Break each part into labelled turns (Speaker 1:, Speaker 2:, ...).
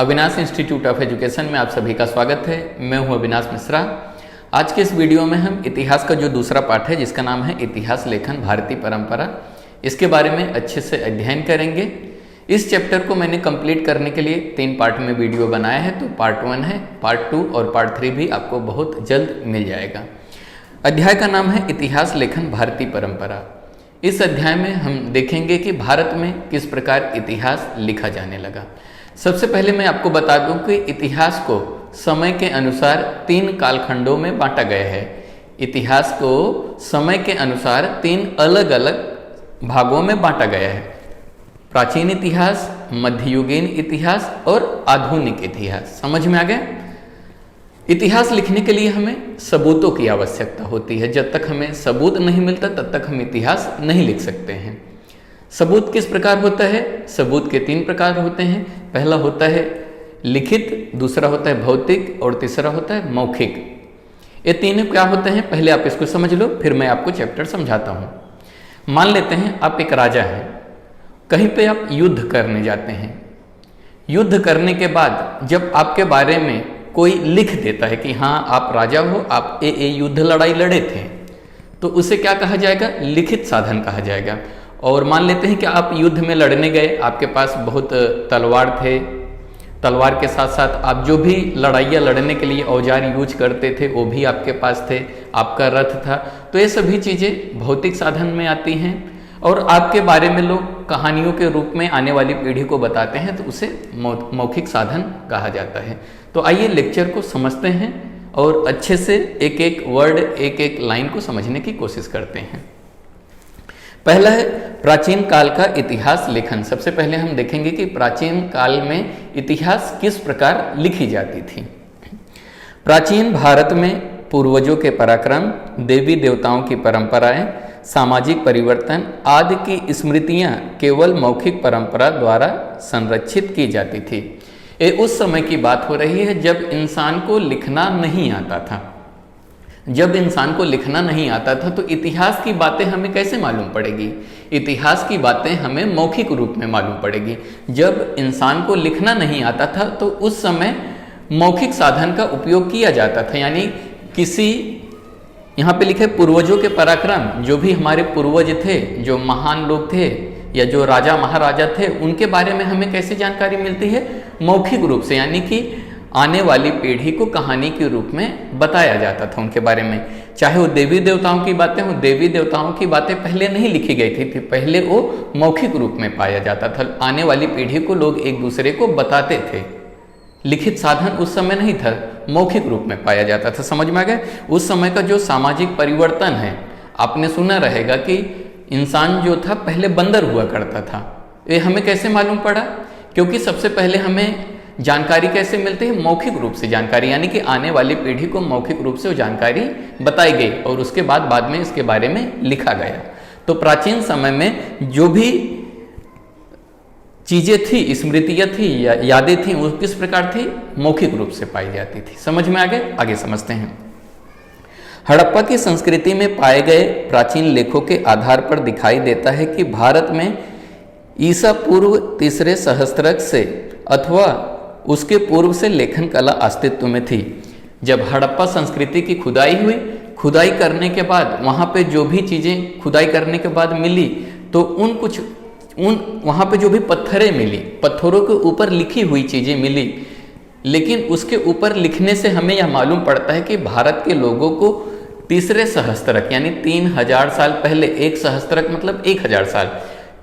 Speaker 1: Avinash institute of education में आप सभी का स्वागत है। मैं हूं अविनाश मिश्रा। आज के इस वीडियो में हम इतिहास का जो दूसरा पाठ है जिसका नाम है इतिहास लेखन भारतीय परंपरा, इसके बारे में अच्छे से अध्ययन करेंगे। इस चैप्टर को मैंने कंप्लीट करने के लिए 3 पार्ट में वीडियो बनाया है, तो पार्ट 1 है, पार्ट 2 और पार्ट 3 भी आपको बहुत जल्द मिल जाएगा। अध्याय का नाम है इतिहास लेखन भारतीय परंपरा। इस अध्याय में हम देखेंगे कि भारत में किस प्रकार इतिहास लिखा जाने लगा। सबसे पहले मैं आपको बता दूं कि इतिहास को समय के अनुसार 3 कालखंडों में बांटा गया है। इतिहास को समय के अनुसार 3 अलग अलग भागों में बांटा गया है: प्राचीन इतिहास, मध्ययुगीन इतिहास और आधुनिक इतिहास। समझ में आ गया? इतिहास लिखने के लिए हमें सबूतों की आवश्यकता होती है। जब तक हमें सबूत नहीं मिलता तब तक हम इतिहास नहीं लिख सकते हैं। सबूत किस प्रकार होता है? सबूत के 3 प्रकार होते हैं। पहला होता है लिखित, दूसरा होता है भौतिक और तीसरा होता है मौखिक। ये तीनों क्या होते हैं पहले आप इसको समझ लो, फिर मैं आपको चैप्टर समझाता हूँ। मान लेते हैं आप एक राजा हैं, कहीं पे आप युद्ध करने जाते हैं। युद्ध करने के बाद जब आपके बारे में कोई लिख देता है कि हाँ आप राजा हो, आप ये युद्ध लड़ाई लड़े थे, तो उसे क्या कहा जाएगा? लिखित साधन कहा जाएगा। और मान लेते हैं कि आप युद्ध में लड़ने गए, आपके पास बहुत तलवार थे, तलवार के साथ साथ आप जो भी लड़ाइयाँ लड़ने के लिए औजार यूज करते थे वो भी आपके पास थे, आपका रथ था। तो ये सभी चीज़ें भौतिक साधन में आती हैं और आपके बारे में लोग कहानियों के रूप में आने वाली पीढ़ी को बताते हैं, तो उसे मौखिक साधन कहा जाता है। तो आइए लेक्चर को समझते हैं और अच्छे से एक एक वर्ड, एक एक लाइन को समझने की कोशिश करते हैं। पहला है प्राचीन काल का इतिहास लेखन। सबसे पहले हम देखेंगे कि प्राचीन काल में इतिहास किस प्रकार लिखी जाती थी। प्राचीन भारत में पूर्वजों के पराक्रम, देवी देवताओं की परंपराएं, सामाजिक परिवर्तन आदि की स्मृतियां केवल मौखिक परंपरा द्वारा संरक्षित की जाती थी। ये उस समय की बात हो रही है जब इंसान को लिखना नहीं आता था। जब इंसान को लिखना नहीं आता था तो इतिहास की बातें हमें कैसे मालूम पड़ेगी? इतिहास की बातें हमें मौखिक रूप में मालूम पड़ेगी। जब इंसान को लिखना नहीं आता था तो उस समय मौखिक साधन का उपयोग किया जाता था। यानी किसी, यहाँ पे लिखे पूर्वजों के पराक्रम, जो भी हमारे पूर्वज थे, जो महान लोग थे या जो राजा महाराजा थे, उनके बारे में हमें कैसे जानकारी मिलती है? मौखिक रूप से, यानी कि आने वाली पीढ़ी को कहानी के रूप में बताया जाता था उनके बारे में। चाहे वो देवी देवताओं की बातें हों, देवी देवताओं की बातें पहले नहीं लिखी गई थी, पहले वो मौखिक रूप में पाया जाता था। आने वाली पीढ़ी को लोग एक दूसरे को बताते थे। लिखित साधन उस समय नहीं था, मौखिक रूप में पाया जाता था। समझ में आ गया? उस समय का जो सामाजिक परिवर्तन है, आपने सुना रहेगा कि इंसान जो था पहले बंदर हुआ करता था। ये हमें कैसे मालूम पड़ा? क्योंकि सबसे पहले हमें जानकारी कैसे मिलती है? मौखिक रूप से जानकारी, यानी कि आने वाली पीढ़ी को मौखिक रूप से वो जानकारी बताई गई और उसके बाद में इसके बारे में लिखा गया। तो प्राचीन समय में जो भी चीजें थी, स्मृतियां थी या यादें थी, वो किस प्रकार थी? मौखिक रूप से पाई जाती थी। समझ में आ गए? आगे समझते हैं। हड़प्पा की संस्कृति में पाए गए प्राचीन लेखों के आधार पर दिखाई देता है कि भारत में ईसा पूर्व 3रे सहस्त्रक से अथवा उसके पूर्व से लेखन कला अस्तित्व में थी। जब हड़प्पा संस्कृति की खुदाई हुई, खुदाई करने के बाद वहाँ पे जो भी चीज़ें खुदाई करने के बाद मिली, तो वहाँ पे जो भी पत्थरें मिली, पत्थरों के ऊपर लिखी हुई चीज़ें मिली। लेकिन उसके ऊपर लिखने से हमें यह मालूम पड़ता है कि भारत के लोगों को 3रे सहस्त्रक यानी 3000 साल पहले, 1 सहस्त्रक मतलब 1000 साल,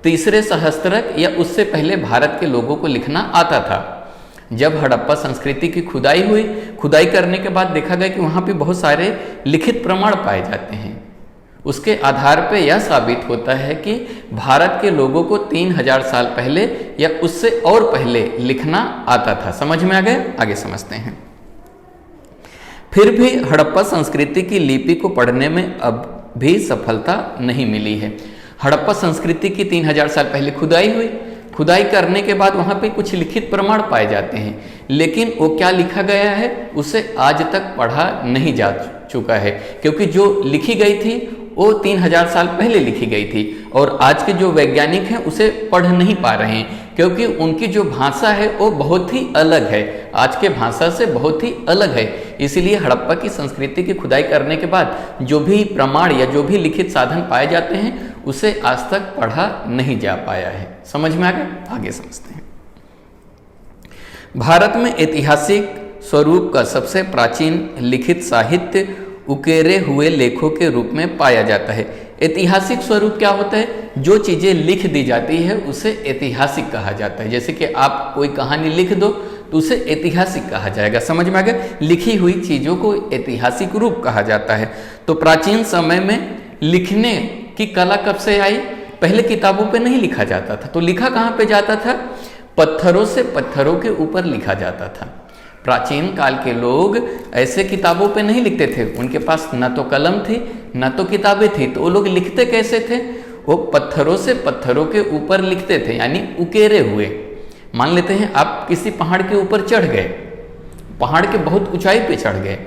Speaker 1: 3रे सहस्त्रक या उससे पहले भारत के लोगों को लिखना आता था। जब हड़प्पा संस्कृति की खुदाई हुई, खुदाई करने के बाद देखा गया कि वहाँ पे बहुत सारे लिखित प्रमाण पाए जाते हैं। उसके आधार पे यह साबित होता है कि भारत के लोगों को 3000 साल पहले या उससे और पहले लिखना आता था। समझ में आ गया? आगे समझते हैं। फिर भी हड़प्पा संस्कृति की लिपि को पढ़ने में अब भी सफलता नहीं मिली है। हड़प्पा संस्कृति की 3000 साल पहले खुदाई हुई, खुदाई करने के बाद वहाँ पे कुछ लिखित प्रमाण पाए जाते हैं, लेकिन वो क्या लिखा गया है उसे आज तक पढ़ा नहीं जा चुका है, क्योंकि जो लिखी गई थी वो 3000 साल पहले लिखी गई थी और आज के जो वैज्ञानिक हैं उसे पढ़ नहीं पा रहे हैं, क्योंकि उनकी जो भाषा है वो बहुत ही अलग है, आज के भाषा से बहुत ही अलग है। इसीलिए हड़प्पा की संस्कृति की खुदाई करने के बाद जो भी प्रमाण या जो भी लिखित साधन पाए जाते हैं उसे आज तक पढ़ा नहीं जा पाया है। समझ में आ गया? आगे समझते हैं। भारत में ऐतिहासिक स्वरूप का सबसे प्राचीन लिखित साहित्य उकेरे हुए लेखों के रूप में पाया जाता है। ऐतिहासिक स्वरूप क्या होता है? जो चीजें लिख दी जाती है उसे ऐतिहासिक कहा जाता है। जैसे कि आप कोई कहानी लिख दो तो उसे ऐतिहासिक कहा जाएगा। समझ में आ गया? लिखी हुई चीजों को ऐतिहासिक रूप कहा जाता है। तो प्राचीन समय में लिखने की कला कब से आई? पहले किताबों पे नहीं लिखा जाता था, तो लिखा कहाँ पे जाता था? पत्थरों से पत्थरों के ऊपर लिखा जाता था। प्राचीन काल के लोग ऐसे किताबों पे नहीं लिखते थे, उनके पास न तो कलम थी न तो किताबें थी, तो वो लोग लिखते कैसे थे? वो पत्थरों से पत्थरों के ऊपर लिखते थे, यानी उकेरे हुए। मान लेते हैं आप किसी पहाड़ के ऊपर चढ़ गए, पहाड़ के बहुत ऊंचाई पे चढ़ गए,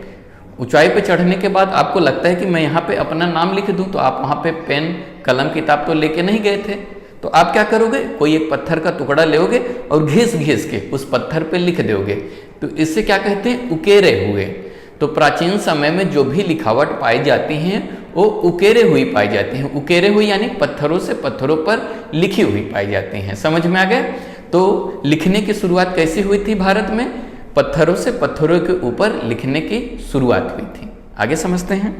Speaker 1: ऊंचाई पे चढ़ने के बाद आपको लगता है कि मैं यहाँ पे अपना नाम लिख दूं, तो आप वहाँ पे पेन कलम किताब तो लेके नहीं गए थे, तो आप क्या करोगे? कोई एक पत्थर का टुकड़ा लोगे और घिस घिस के उस पत्थर पे लिख दोगे। तो इससे क्या कहते हैं? उकेरे हुए। तो प्राचीन समय में जो भी लिखावट पाई जाती हैं वो उकेरे हुई पाई जाती हैं। उकेरे हुई यानी पत्थरों से पत्थरों पर लिखी हुई पाई जाती हैं। समझ में आ गया? तो लिखने की शुरुआत कैसी हुई थी भारत में? पत्थरों से पत्थरों के ऊपर लिखने की शुरुआत हुई थी। आगे समझते हैं।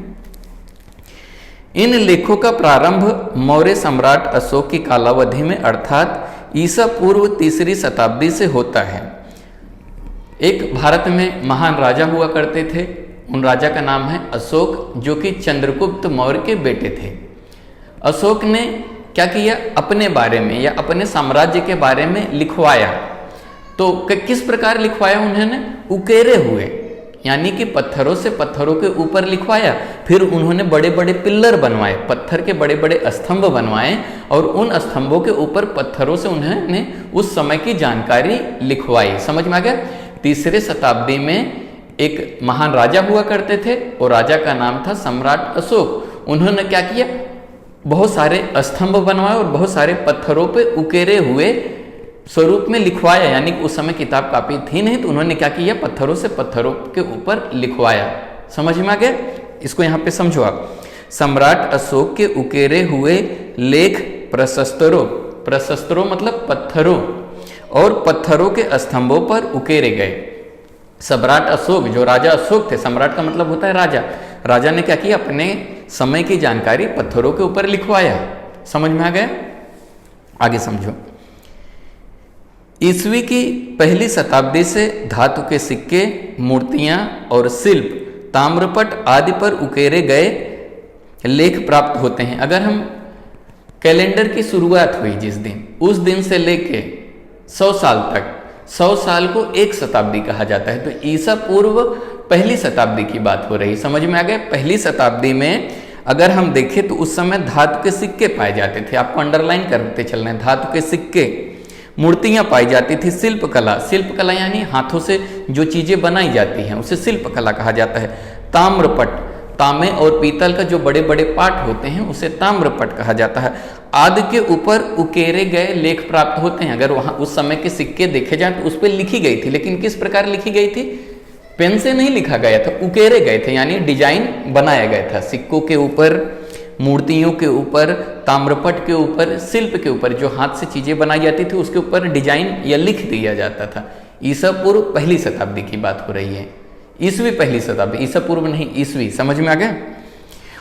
Speaker 1: इन लेखों का प्रारंभ मौर्य सम्राट अशोक की कालावधि में अर्थात ईसा पूर्व 3री शताब्दी से होता है। एक भारत में महान राजा हुआ करते थे, उन राजा का नाम है अशोक, जो कि चंद्रगुप्त मौर्य के बेटे थे। अशोक ने क्या किया? अपने बारे में या अपने साम्राज्य के बारे में लिखवाया। तो किस प्रकार लिखवाया उन्होंने? उकेरे हुए, यानी कि पत्थरों से पत्थरों के ऊपर लिखवाया। फिर उन्होंने बड़े बड़े पिल्लर बनवाए, पत्थर के बड़े बड़े स्तंभ बनवाए, और उन स्तंभों के ऊपर पत्थरों से उन्होंने उस समय की जानकारी लिखवाई। समझ में आ गया? 3रे शताब्दी में एक महान राजा हुआ करते थे और राजा का नाम था सम्राट अशोक। उन्होंने क्या किया? बहुत सारे स्तंभ बनवाए और बहुत सारे पत्थरों पे उकेरे हुए स्वरूप में लिखवाया, यानी कि उस समय किताब कापी थी नहीं, तो उन्होंने क्या किया? पत्थरों से पत्थरों के ऊपर लिखवाया। समझ में आ गया? इसको यहाँ पे समझो आप। सम्राट अशोक के उकेरे हुए लेख प्रशस्त्रों, प्रशस्त्रों मतलब पत्थरों, और पत्थरों के स्तंभों पर उकेरे गए। सम्राट अशोक, जो राजा अशोक थे, सम्राट का मतलब होता है राजा, राजा ने क्या किया? अपने समय की जानकारी पत्थरों के ऊपर लिखवाया। समझ में आ गया? आगे समझो। ईस्वी की 1ली शताब्दी से धातु के सिक्के, मूर्तियां और शिल्प, ताम्रपट आदि पर उकेरे गए लेख प्राप्त होते हैं। अगर हम कैलेंडर की शुरुआत हुई जिस दिन, उस दिन से लेके 100 साल तक, 100 साल को 1 शताब्दी कहा जाता है। तो ईसा पूर्व 1ली शताब्दी की बात हो रही। समझ में आ गया? 1ली शताब्दी में अगर हम देखें तो उस समय धातु के सिक्के पाए जाते थे। आपको अंडरलाइन करते चलना है, धातु के सिक्के, मूर्तियां पाई जाती थी। शिल्प कला, शिल्प कला यानी हाथों से जो चीजें बनाई जाती हैं उसे शिल्प कला कहा जाता है। ताम्रपट, तांबे और पीतल का जो बड़े बड़े पाट होते हैं उसे ताम्रपट कहा जाता है। आदि के ऊपर उकेरे गए लेख प्राप्त होते हैं। अगर वहां उस समय के सिक्के देखे जाए तो उस पर लिखी गई थी, लेकिन किस प्रकार लिखी गई थी? पेन से नहीं लिखा गया था, उकेरे गए थे, यानी डिजाइन बनाया गया था। सिक्कों के ऊपर, मूर्तियों के ऊपर, ताम्रपट के ऊपर, शिल्प के ऊपर, जो हाथ से चीजें बनाई जाती थी उसके ऊपर डिजाइन या लिख दिया जाता था। ईसा पूर्व 1ली शताब्दी की बात हो रही है। ईसवी 1ली शताब्दी, ईसा पूर्व नहीं, ईसवी। समझ में आ गया?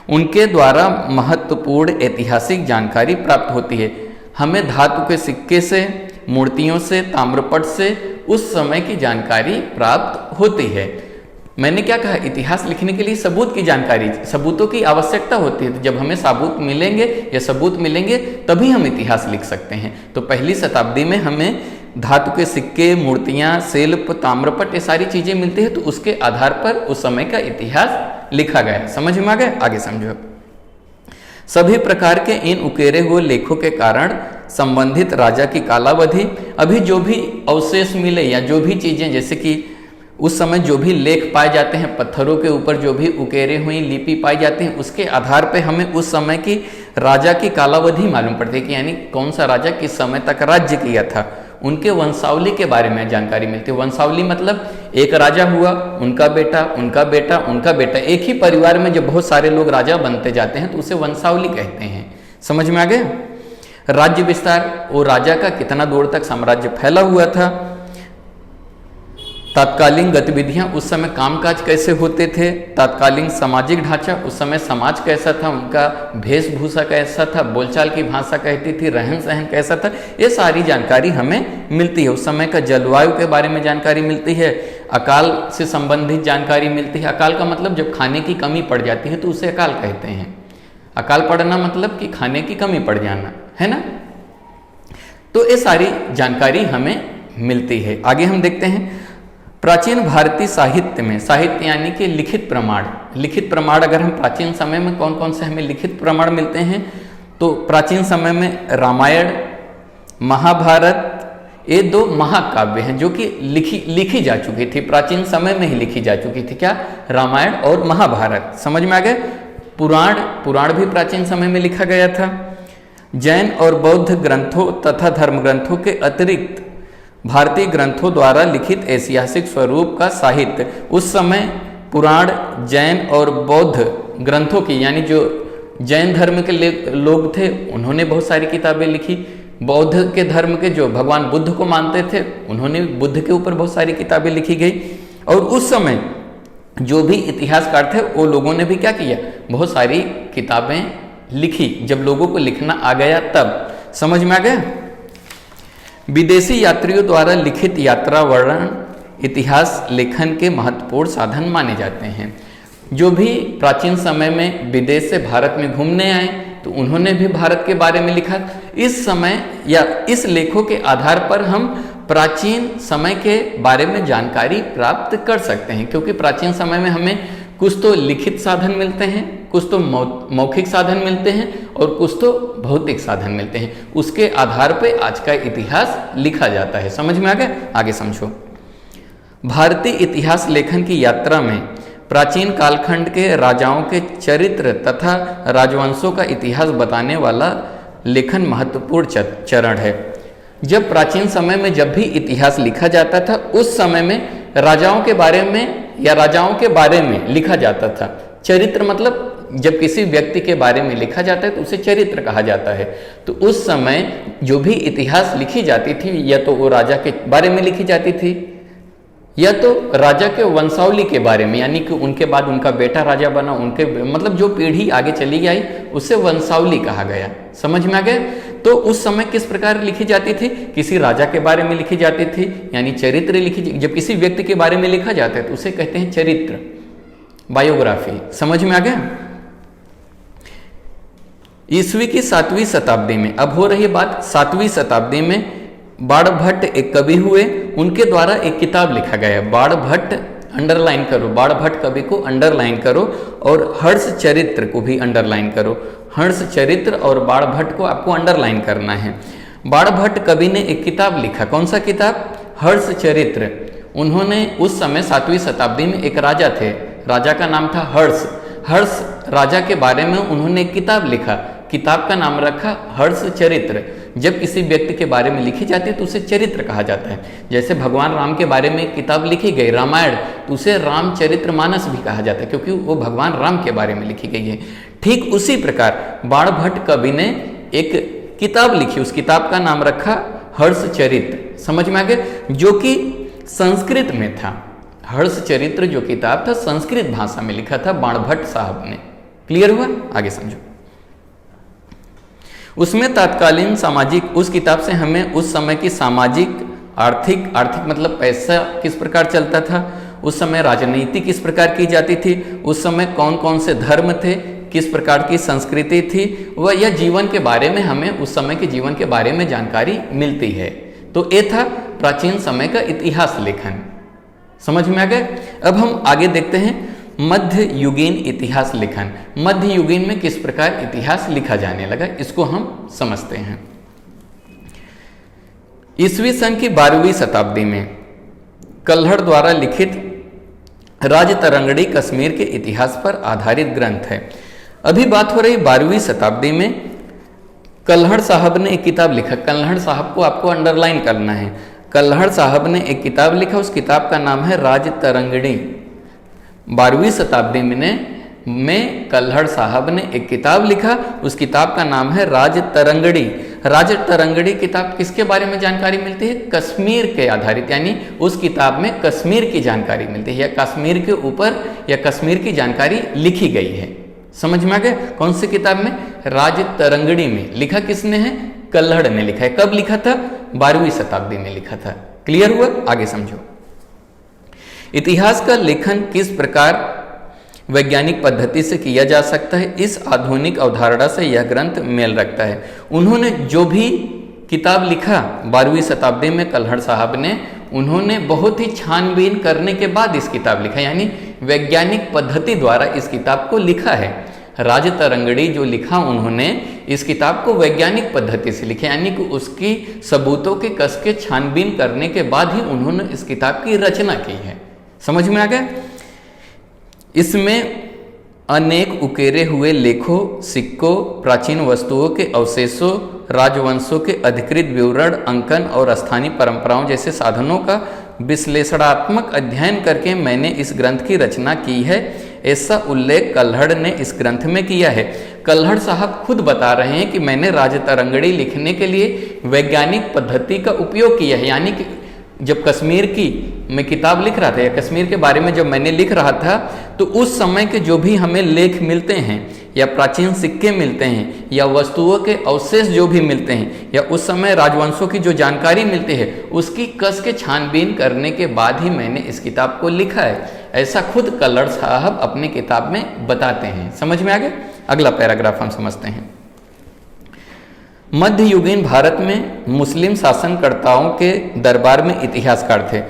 Speaker 1: उनके द्वारा महत्वपूर्ण ऐतिहासिक जानकारी प्राप्त होती है। हमें धातु के सिक्के से, मूर्तियों से, ताम्रपट से उस समय की जानकारी प्राप्त होती है। मैंने क्या कहा? इतिहास लिखने के लिए सबूत की जानकारी, सबूतों की आवश्यकता होती है। तो जब हमें सबूत मिलेंगे या सबूत मिलेंगे तभी हम इतिहास लिख सकते हैं। तो 1ली शताब्दी में हमें धातु के सिक्के, मूर्तियां, शिल्प, ताम्रपट, ये सारी चीजें मिलती है, तो उसके आधार पर उस समय का इतिहास लिखा गया। समझ में आ गया? आगे समझो। सभी प्रकार के इन उकेरे हुए लेखों के कारण संबंधित राजा की कालावधि, अभी जो भी अवशेष मिले या जो भी चीजें, जैसे कि उस समय जो भी लेख पाए जाते हैं, पत्थरों के ऊपर जो भी उकेरे हुई लिपि पाई जाती है, उसके आधार पे हमें उस समय की राजा की कालावधि मालूम पड़ती है कि यानी कौन सा राजा किस समय तक राज्य किया था। उनके वंशावली के बारे में जानकारी मिलती है। वंशावली मतलब एक राजा हुआ, उनका बेटा, उनका बेटा, उनका बेटा, एक ही परिवार में जब बहुत सारे लोग राजा बनते जाते हैं तो उसे वंशावली कहते हैं। समझ में आ गया? राज्य विस्तार, वो राजा का कितना दूर तक साम्राज्य फैला हुआ था। तात्कालीन गतिविधियां, उस समय कामकाज कैसे होते थे। तात्कालीन सामाजिक ढांचा, उस समय समाज कैसा था, उनका वेशभूषा कैसा था, बोलचाल की भाषा कहती थी, रहन सहन कैसा था, ये सारी जानकारी हमें मिलती है। उस समय का जलवायु के बारे में जानकारी मिलती है। अकाल से संबंधित जानकारी मिलती है। अकाल का मतलब जब खाने की कमी पड़ जाती है तो उसे अकाल कहते हैं। अकाल पड़ना मतलब कि खाने की कमी पड़ जाना, है ना। तो ये सारी जानकारी हमें मिलती है। आगे हम देखते हैं प्राचीन भारतीय साहित्य में, साहित्य यानी कि लिखित प्रमाण। लिखित प्रमाण अगर हम प्राचीन समय में कौन कौन से हमें लिखित प्रमाण मिलते हैं तो प्राचीन समय में रामायण, महाभारत, ये दो महाकाव्य हैं जो कि लिखी जा चुकी थी, प्राचीन समय में ही लिखी जा चुकी थी। क्या? रामायण और महाभारत। समझ में आ गए? पुराण भी प्राचीन समय में लिखा गया था। जैन और बौद्ध ग्रंथों तथा धर्म ग्रंथों के अतिरिक्त भारतीय ग्रंथों द्वारा लिखित ऐतिहासिक स्वरूप का साहित्य, उस समय पुराण, जैन और बौद्ध ग्रंथों की, यानी जो जैन धर्म के लोग थे उन्होंने बहुत सारी किताबें लिखी। बौद्ध के धर्म के जो भगवान बुद्ध को मानते थे उन्होंने बुद्ध के ऊपर बहुत सारी किताबें लिखी गई। और उस समय जो भी इतिहासकार थे वो लोगों ने भी क्या किया, बहुत सारी किताबें लिखी। जब लोगों को लिखना आ गया तब। समझ में आ गया? विदेशी यात्रियों द्वारा लिखित यात्रा वर्णन इतिहास लेखन के महत्वपूर्ण साधन माने जाते हैं। जो भी प्राचीन समय में विदेश से भारत में घूमने आए तो उन्होंने भी भारत के बारे में लिखा। इस समय या इस लेखों के आधार पर हम प्राचीन समय के बारे में जानकारी प्राप्त कर सकते हैं, क्योंकि प्राचीन समय में हमें कुछ तो लिखित साधन मिलते हैं, कुछ तो मौखिक साधन मिलते हैं और कुछ तो भौतिक साधन मिलते हैं। उसके आधार पर आज का इतिहास लिखा जाता है। समझ में आ गया? आगे समझो। भारतीय इतिहास लेखन की यात्रा में प्राचीन कालखंड के राजाओं के चरित्र तथा राजवंशों का इतिहास बताने वाला लेखन महत्वपूर्ण चरण है। जब प्राचीन समय में जब भी इतिहास लिखा जाता था उस समय में राजाओं के बारे में या राजाओं के बारे में लिखा जाता था। चरित्र मतलब जब किसी व्यक्ति के बारे में लिखा जाता है तो उसे चरित्र कहा जाता है। तो उस समय जो भी इतिहास लिखी जाती थी या तो वो राजा के बारे में लिखी जाती थी या तो राजा के वंशावली के बारे में, यानी कि उनके बाद उनका बेटा राजा बना, उनके मतलब जो पीढ़ी आगे चली आई उसे वंशावली कहा गया। समझ में आ गया? तो उस समय किस प्रकार लिखी जाती थी? किसी राजा के बारे में लिखी जाती थी, यानी चरित्र लिखी। जब किसी व्यक्ति के बारे में लिखा जाता है तो उसे कहते हैं चरित्र, बायोग्राफी। समझ में आ गया? ईस्वी की 7वीं शताब्दी में, अब हो रही बात 7वीं शताब्दी में, बाणभट्ट एक कवि हुए, उनके द्वारा एक किताब लिखा गया। बाणभट्ट अंडरलाइन करो, बाणभट्ट कवि को अंडरलाइन करो और हर्ष चरित्र को भी अंडरलाइन करो। हर्ष चरित्र और बाणभट्ट को आपको अंडरलाइन करना है। बाणभट्ट कवि ने एक किताब लिखा। कौन सा किताब? हर्ष चरित्र। उन्होंने उस समय 7वीं शताब्दी में एक राजा थे, राजा का नाम था हर्ष। हर्ष राजा के बारे में उन्होंने एक किताब लिखा, किताब का नाम रखा हर्ष चरित्र। जब किसी व्यक्ति के बारे में लिखी जाती है तो उसे चरित्र कहा जाता है। जैसे भगवान राम के बारे में एक किताब लिखी गई रामायण, तो उसे रामचरितमानस भी कहा जाता है क्योंकि वो भगवान राम के बारे में लिखी गई है। ठीक उसी प्रकार बाणभट्ट कवि ने एक किताब लिखी, उस किताब का नाम रखा हर्ष चरित्र। समझ में आ गया? जो कि संस्कृत में था। हर्ष चरित्र जो किताब था संस्कृत भाषा में लिखा था बाणभट्ट साहब ने। क्लियर हुआ? आगे समझो। उसमें तात्कालीन सामाजिक, उस किताब से हमें उस समय की सामाजिक, आर्थिक मतलब पैसा किस प्रकार चलता था, उस समय राजनीति किस प्रकार की जाती थी, उस समय कौन कौन से धर्म थे, किस प्रकार की संस्कृति थी, वह यह जीवन के बारे में हमें उस समय के जीवन के बारे में जानकारी मिलती है। तो ये था प्राचीन समय का इतिहास लेखन। समझ में आ गए? अब हम आगे देखते हैं मध्य युगीन इतिहास लेखन। मध्य युगीन में किस प्रकार इतिहास लिखा जाने लगा, इसको हम समझते हैं। ईस्वी सन की 12वीं शताब्दी में कल्हड़ द्वारा लिखित राजतरंगड़ी कश्मीर के इतिहास पर आधारित ग्रंथ है। अभी बात हो रही 12वीं शताब्दी में कल्हड़ साहब ने एक किताब लिखा, कल्हड़ साहब को आपको अंडरलाइन करना है। कल्हड़ साहब ने एक किताब लिखा, उस किताब का नाम है राज तरंगिणी। 12वीं शताब्दी में कल्हड़ साहब ने एक किताब लिखा, उस किताब का नाम है राज तरंगिणी। राज तरंगिणी किताब किसके बारे में जानकारी मिलती है? कश्मीर के आधारित, यानी उस किताब में कश्मीर की जानकारी मिलती है, या कश्मीर के ऊपर या कश्मीर की जानकारी लिखी गई है। समझ में आ गया? कौन सी किताब में? राज तरंगिणी में। लिखा किसने है? कल्हड़ ने लिखा है। कब लिखा था? 12वीं शताब्दी में लिखा था। क्लियर हुआ? आगे समझो। इतिहास का लेखन किस प्रकार वैज्ञानिक पद्धति से किया जा सकता है, इस आधुनिक अवधारणा से यह ग्रंथ मेल रखता है। उन्होंने जो भी किताब लिखा 12वीं शताब्दी में कल्हड़ साहब ने, उन्होंने बहुत ही छानबीन करने के बाद इस किताब लिखा, यानी वैज्ञानिक पद्धति द्वारा इस किताब को लिखा है। राज तरंगिणी जो लिखा उन्होंने, इस किताब को वैज्ञानिक पद्धति से लिखा, यानी कि उसकी सबूतों के कस के छानबीन करने के बाद ही उन्होंने इस किताब की रचना की है। समझ में आ गया? इसमें अनेक उकेरे हुए लेखों, सिक्कों, प्राचीन वस्तुओं के अवशेषों, राजवंशों के अधिकृत विवरण, अंकन और स्थानीय परंपराओं जैसे साधनों का विश्लेषणात्मक अध्ययन करके मैंने इस ग्रंथ की रचना की है, ऐसा उल्लेख कल्हड़ ने इस ग्रंथ में किया है। कल्हड़ साहब खुद बता रहे हैं कि मैंने राज तरंगिणी लिखने के लिए वैज्ञानिक पद्धति का उपयोग किया है, यानी कि जब कश्मीर की मैं किताब लिख रहा था, या कश्मीर के बारे में जब मैंने लिख रहा था, तो उस समय के जो भी हमें लेख मिलते हैं, या प्राचीन सिक्के मिलते हैं, या वस्तुओं के अवशेष जो भी मिलते हैं, या उस समय राजवंशों की जो जानकारी मिलती है, उसकी कस के छानबीन करने के बाद ही मैंने इस किताब को लिखा है। ऐसा खुद कल्हड़ साहब अपनी किताब में बताते हैं। समझ में आ गया? अगला पैराग्राफ हम समझते हैं। मध्ययुगीन भारत में मुस्लिम शासनकर्ताओं के दरबार में इतिहासकार थे।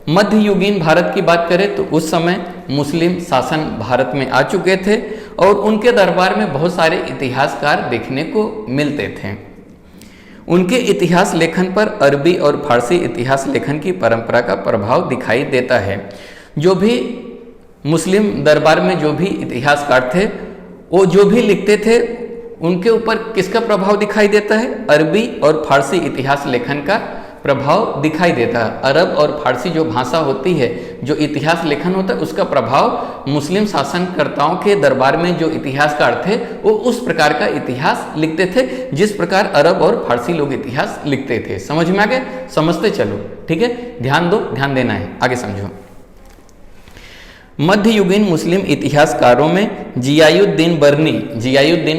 Speaker 1: मध्ययुगीन भारत की बात करें तो उस समय मुस्लिम शासन भारत में आ चुके थे, और उनके दरबार में बहुत सारे इतिहासकार देखने को मिलते थे। उनके इतिहास लेखन पर अरबी और फारसी इतिहास लेखन की परंपरा का प्रभाव दिखाई देता है। जो भी मुस्लिम दरबार में जो भी इतिहासकार थे, वो जो भी लिखते थे, उनके ऊपर किसका प्रभाव दिखाई देता है? अरबी और फारसी इतिहास लेखन का प्रभाव दिखाई देता है। अरब और फारसी जो भाषा होती है, जो इतिहास लेखन होता है, उसका प्रभाव मुस्लिम शासनकर्ताओं के दरबार में जो इतिहासकार थे, वो उस प्रकार का इतिहास लिखते थे जिस प्रकार अरब और फारसी लोग इतिहास लिखते थे। समझ में आ गए? समझते चलो, ठीक है? ध्यान दो, ध्यान देना है। आगे समझो। मध्ययुगीन मुस्लिम इतिहासकारों में जियायुद्दीन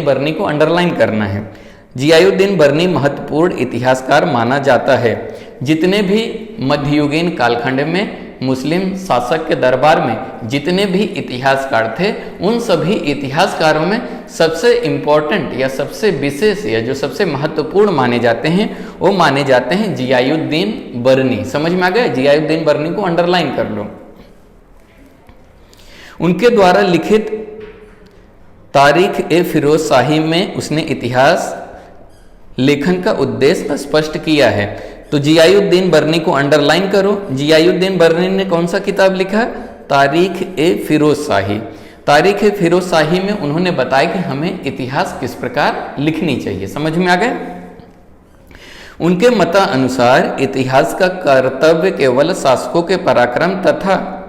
Speaker 1: बर्नी को अंडरलाइन करना है। जियायुद्दीन बर्नी महत्वपूर्ण इतिहासकार माना जाता है। जितने भी मध्ययुगीन कालखंड में मुस्लिम शासक के दरबार में जितने भी इतिहासकार थे, उन सभी इतिहासकारों में सबसे इम्पोर्टेंट या सबसे विशेष या जो सबसे महत्वपूर्ण माने जाते हैं, वो माने जाते हैं जियायुद्दीन बर्नी। समझ में आ गया? जियायुद्दीन बर्नी को अंडरलाइन कर लो। उनके द्वारा लिखित तारीख-ए-फिरोज शाही में उसने इतिहास लेखन का उद्देश्य स्पष्ट किया है। तो जियायुद्दीन बर्नी को अंडरलाइन करो। जियायुद्दीन बर्नी ने कौन सा किताब लिखा? तारीख-ए-फिरोज शाही। तारीख-ए-फिरोज शाही में उन्होंने बताया कि हमें इतिहास किस प्रकार लिखनी चाहिए। समझ में आ गया? उनके मतानुसार इतिहास का कर्तव्य केवल शासकों के पराक्रम तथा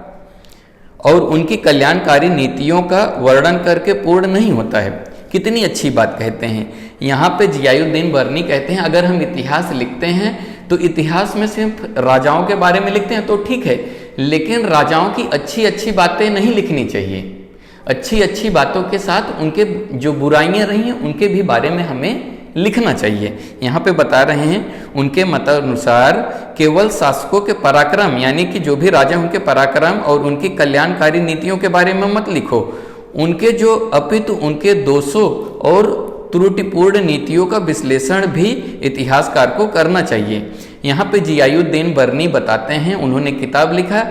Speaker 1: और उनकी कल्याणकारी नीतियों का वर्णन करके पूर्ण नहीं होता है। कितनी अच्छी बात कहते हैं। यहाँ पे जियायुद्दीन बर्नी कहते हैं, अगर हम इतिहास लिखते हैं तो इतिहास में सिर्फ राजाओं के बारे में लिखते हैं तो ठीक है, लेकिन राजाओं की अच्छी अच्छी बातें नहीं लिखनी चाहिए। अच्छी अच्छी बातों के साथ उनके जो बुराइयां रही हैं उनके भी बारे में हमें लिखना चाहिए। यहाँ पे बता रहे हैं, उनके मतानुसार केवल शासकों के पराक्रम, यानी कि जो भी राजा उनके पराक्रम और उनकी कल्याणकारी नीतियों के बारे में मत लिखो, उनके जो अपितु उनके दोषों और त्रुटिपूर्ण नीतियों का विश्लेषण भी इतिहासकार को करना चाहिए। यहाँ पे जियायुद्दीन बर्नी बताते हैं, उन्होंने किताब लिखा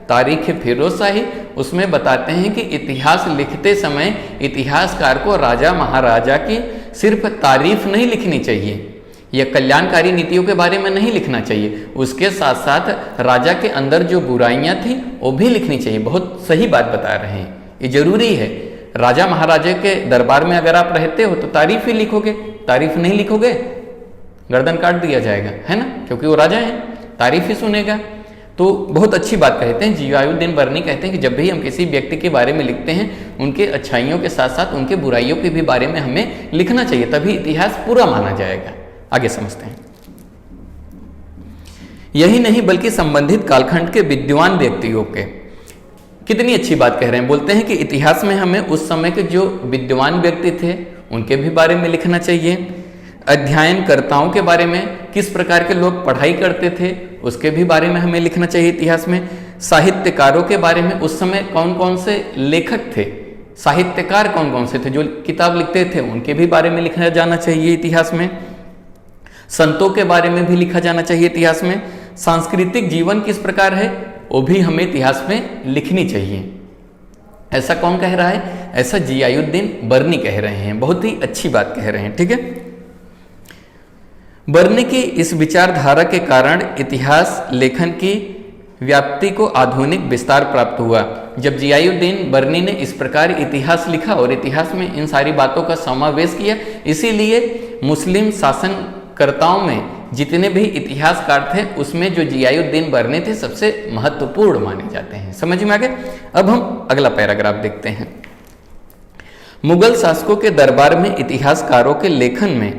Speaker 1: तारीख-ए-फिरोज शाही, उसमें बताते हैं कि इतिहास लिखते समय इतिहासकार को राजा महाराजा की सिर्फ तारीफ नहीं लिखनी चाहिए या कल्याणकारी नीतियों के बारे में नहीं लिखना चाहिए, उसके साथ साथ राजा के अंदर जो बुराइयां थी वो भी लिखनी चाहिए। बहुत सही बात बता रहे हैं, ये जरूरी है। राजा महाराजा के दरबार में अगर आप रहते हो तो तारीफ ही लिखोगे, तारीफ नहीं लिखोगे गर्दन काट दिया जाएगा, है ना, क्योंकि वो राजा है, तारीफ ही सुनेगा। तो बहुत अच्छी बात कहते हैं जियाउद्दीन बर्नी कहते हैं कि जब भी हम किसी व्यक्ति के बारे में लिखते हैं उनके अच्छाइयों के साथ साथ उनके बुराइयों के भी बारे में हमें लिखना चाहिए, तभी इतिहास पूरा माना जाएगा। आगे समझते हैं। यही नहीं बल्कि संबंधित कालखंड के विद्वान व्यक्तियों के, कितनी अच्छी बात कह रहे हैं, बोलते हैं कि इतिहास में हमें उस समय के जो विद्वान व्यक्ति थे उनके भी बारे में लिखना चाहिए, अध्ययनकर्ताओं के बारे में, किस प्रकार के लोग पढ़ाई करते थे उसके भी बारे में हमें लिखना चाहिए इतिहास में, साहित्यकारों के बारे में, उस समय कौन कौन से लेखक थे, साहित्यकार कौन कौन से थे जो किताब लिखते थे उनके भी बारे में लिखा जाना चाहिए इतिहास में, संतों के बारे में भी लिखा जाना चाहिए इतिहास में, सांस्कृतिक जीवन किस प्रकार है वो भी हमें इतिहास में लिखनी चाहिए। ऐसा कौन कह रहा है? ऐसा जियाउद्दीन बर्नी कह रहे हैं, बहुत ही अच्छी बात कह रहे हैं। ठीक है, बर्नी की इस विचारधारा के कारण इतिहास लेखन की व्याप्ति को आधुनिक विस्तार प्राप्त हुआ। जब जियाउद्दीन बर्नी ने इस प्रकार इतिहास लिखा और इतिहास में इन सारी बातों का समावेश किया, इसीलिए मुस्लिम शासनकर्ताओं में जितने भी इतिहासकार थे उसमें जो जियाउद्दीन बर्नी थे सबसे महत्वपूर्ण माने जाते हैं। समझ में आ गए? अब हम अगला पैराग्राफ देखते हैं। मुगल शासकों के दरबार में इतिहासकारों के लेखन में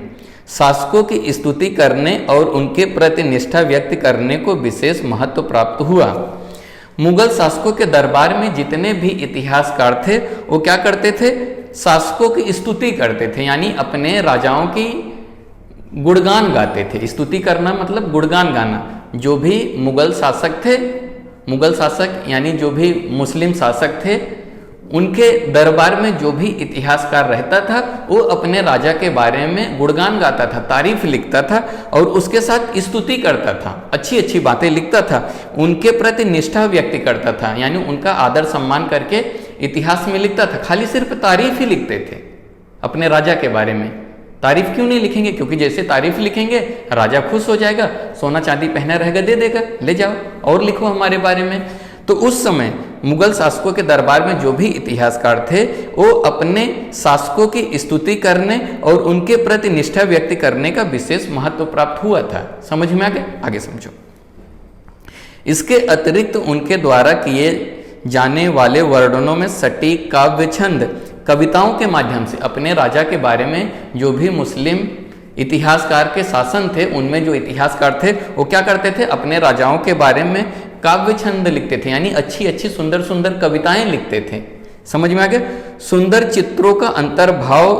Speaker 1: शासकों की स्तुति करने और उनके प्रति निष्ठा व्यक्त करने को विशेष महत्व प्राप्त हुआ। मुगल शासकों के दरबार में जितने भी इतिहासकार थे वो क्या करते थे? शासकों की स्तुति करते थे, यानी अपने राजाओं की गुणगान गाते थे। स्तुति करना मतलब गुणगान गाना। जो भी मुगल शासक थे, मुगल शासक यानी जो भी मुस्लिम शासक थे, उनके दरबार में जो भी इतिहासकार रहता था वो अपने राजा के बारे में गुणगान गाता था, तारीफ लिखता था और उसके साथ स्तुति करता था, अच्छी अच्छी बातें लिखता था, उनके प्रति निष्ठा व्यक्त करता था, यानी उनका आदर सम्मान करके इतिहास में लिखता था। खाली सिर्फ तारीफ ही लिखते थे अपने राजा के बारे में। तारीफ क्यों नहीं लिखेंगे? क्योंकि जैसे तारीफ लिखेंगे राजा खुश हो जाएगा, सोना चांदी पहना रहेगा दे देगा, ले जाओ और लिखो हमारे बारे में। तो उस समय मुगल शासकों के दरबार में जो भी इतिहासकार थे वो अपने शासकों की स्तुति करने और उनके प्रति निष्ठा व्यक्त करने का विशेष महत्व प्राप्त हुआ था। समझ में आ गया? आगे समझो। इसके अतिरिक्त उनके द्वारा किए जाने वाले वर्णनों में सटीक काव्य छंद, कविताओं के माध्यम से अपने राजा के बारे में जो भी मुस्लिम इतिहासकार के शासन थे उनमें जो इतिहासकार थे वो क्या करते थे? अपने राजाओं के बारे में काव्य छंद लिखते थे, यानी अच्छी अच्छी सुंदर सुंदर कविताएं लिखते थे। समझ में आ गया? सुंदर चित्रों का अंतर्भाव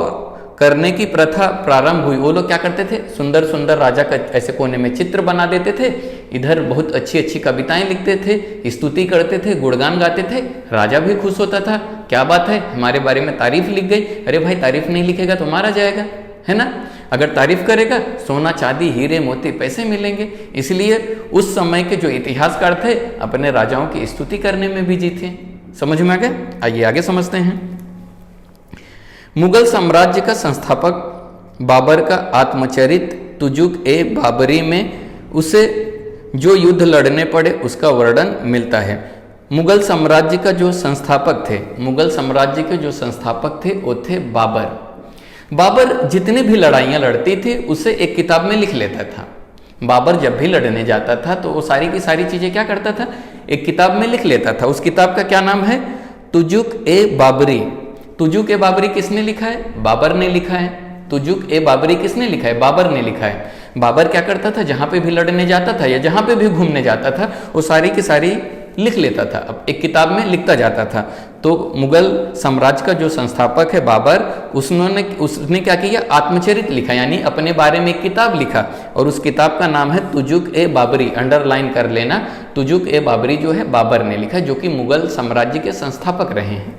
Speaker 1: करने की प्रथा प्रारंभ हुई। वो लोग क्या करते थे? सुंदर सुंदर राजा का ऐसे कोने में चित्र बना देते थे, इधर बहुत अच्छी अच्छी कविताएं लिखते थे, स्तुति करते थे, गुणगान गाते थे, राजा भी खुश होता था। क्या बात है, हमारे बारे में तारीफ लिख गई। अरे भाई, तारीफ नहीं लिखेगा तो मारा जाएगा, है ना। अगर तारीफ करेगा सोना चांदी हीरे मोती पैसे मिलेंगे। इसलिए उस समय के जो इतिहासकार थे अपने राजाओं की स्तुति करने में बिजी थे। समझ में आ गया? आइए आगे समझते हैं। मुगल साम्राज्य का संस्थापक बाबर का आत्मचरित तुजुक-ए-बाबरी में उसे जो युद्ध लड़ने पड़े उसका वर्णन मिलता है। मुगल साम्राज्य का जो संस्थापक थे, मुगल साम्राज्य के जो संस्थापक थे वो थे बाबर। बाबर जितने भी लड़ाइयाँ लड़ती थी उसे एक किताब में लिख लेता था। बाबर जब भी लड़ने जाता था तो वो सारी की सारी चीज़ें क्या करता था? एक किताब में लिख लेता था। उस किताब का क्या नाम है? तुजुक-ए-बाबरी। तुजुक-ए-बाबरी किसने लिखा है? बाबर ने लिखा है। तुजुक-ए-बाबरी किसने लिखा है? बाबर ने लिखा है। बाबर क्या करता था? जहाँ पे भी लड़ने जाता था या जहाँ पे भी घूमने जाता था वो सारी की सारी लिख लेता था, अब एक किताब में लिखता जाता था। तो मुगल साम्राज्य का जो संस्थापक है बाबर, उसने क्या किया? आत्मचरित लिखा, यानी अपने बारे में एक किताब लिखा और उस किताब का नाम है तुजुक-ए-बाबरी। अंडरलाइन कर लेना, तुजुक-ए-बाबरी जो है बाबर ने लिखा, जो कि मुगल साम्राज्य के संस्थापक रहे हैं।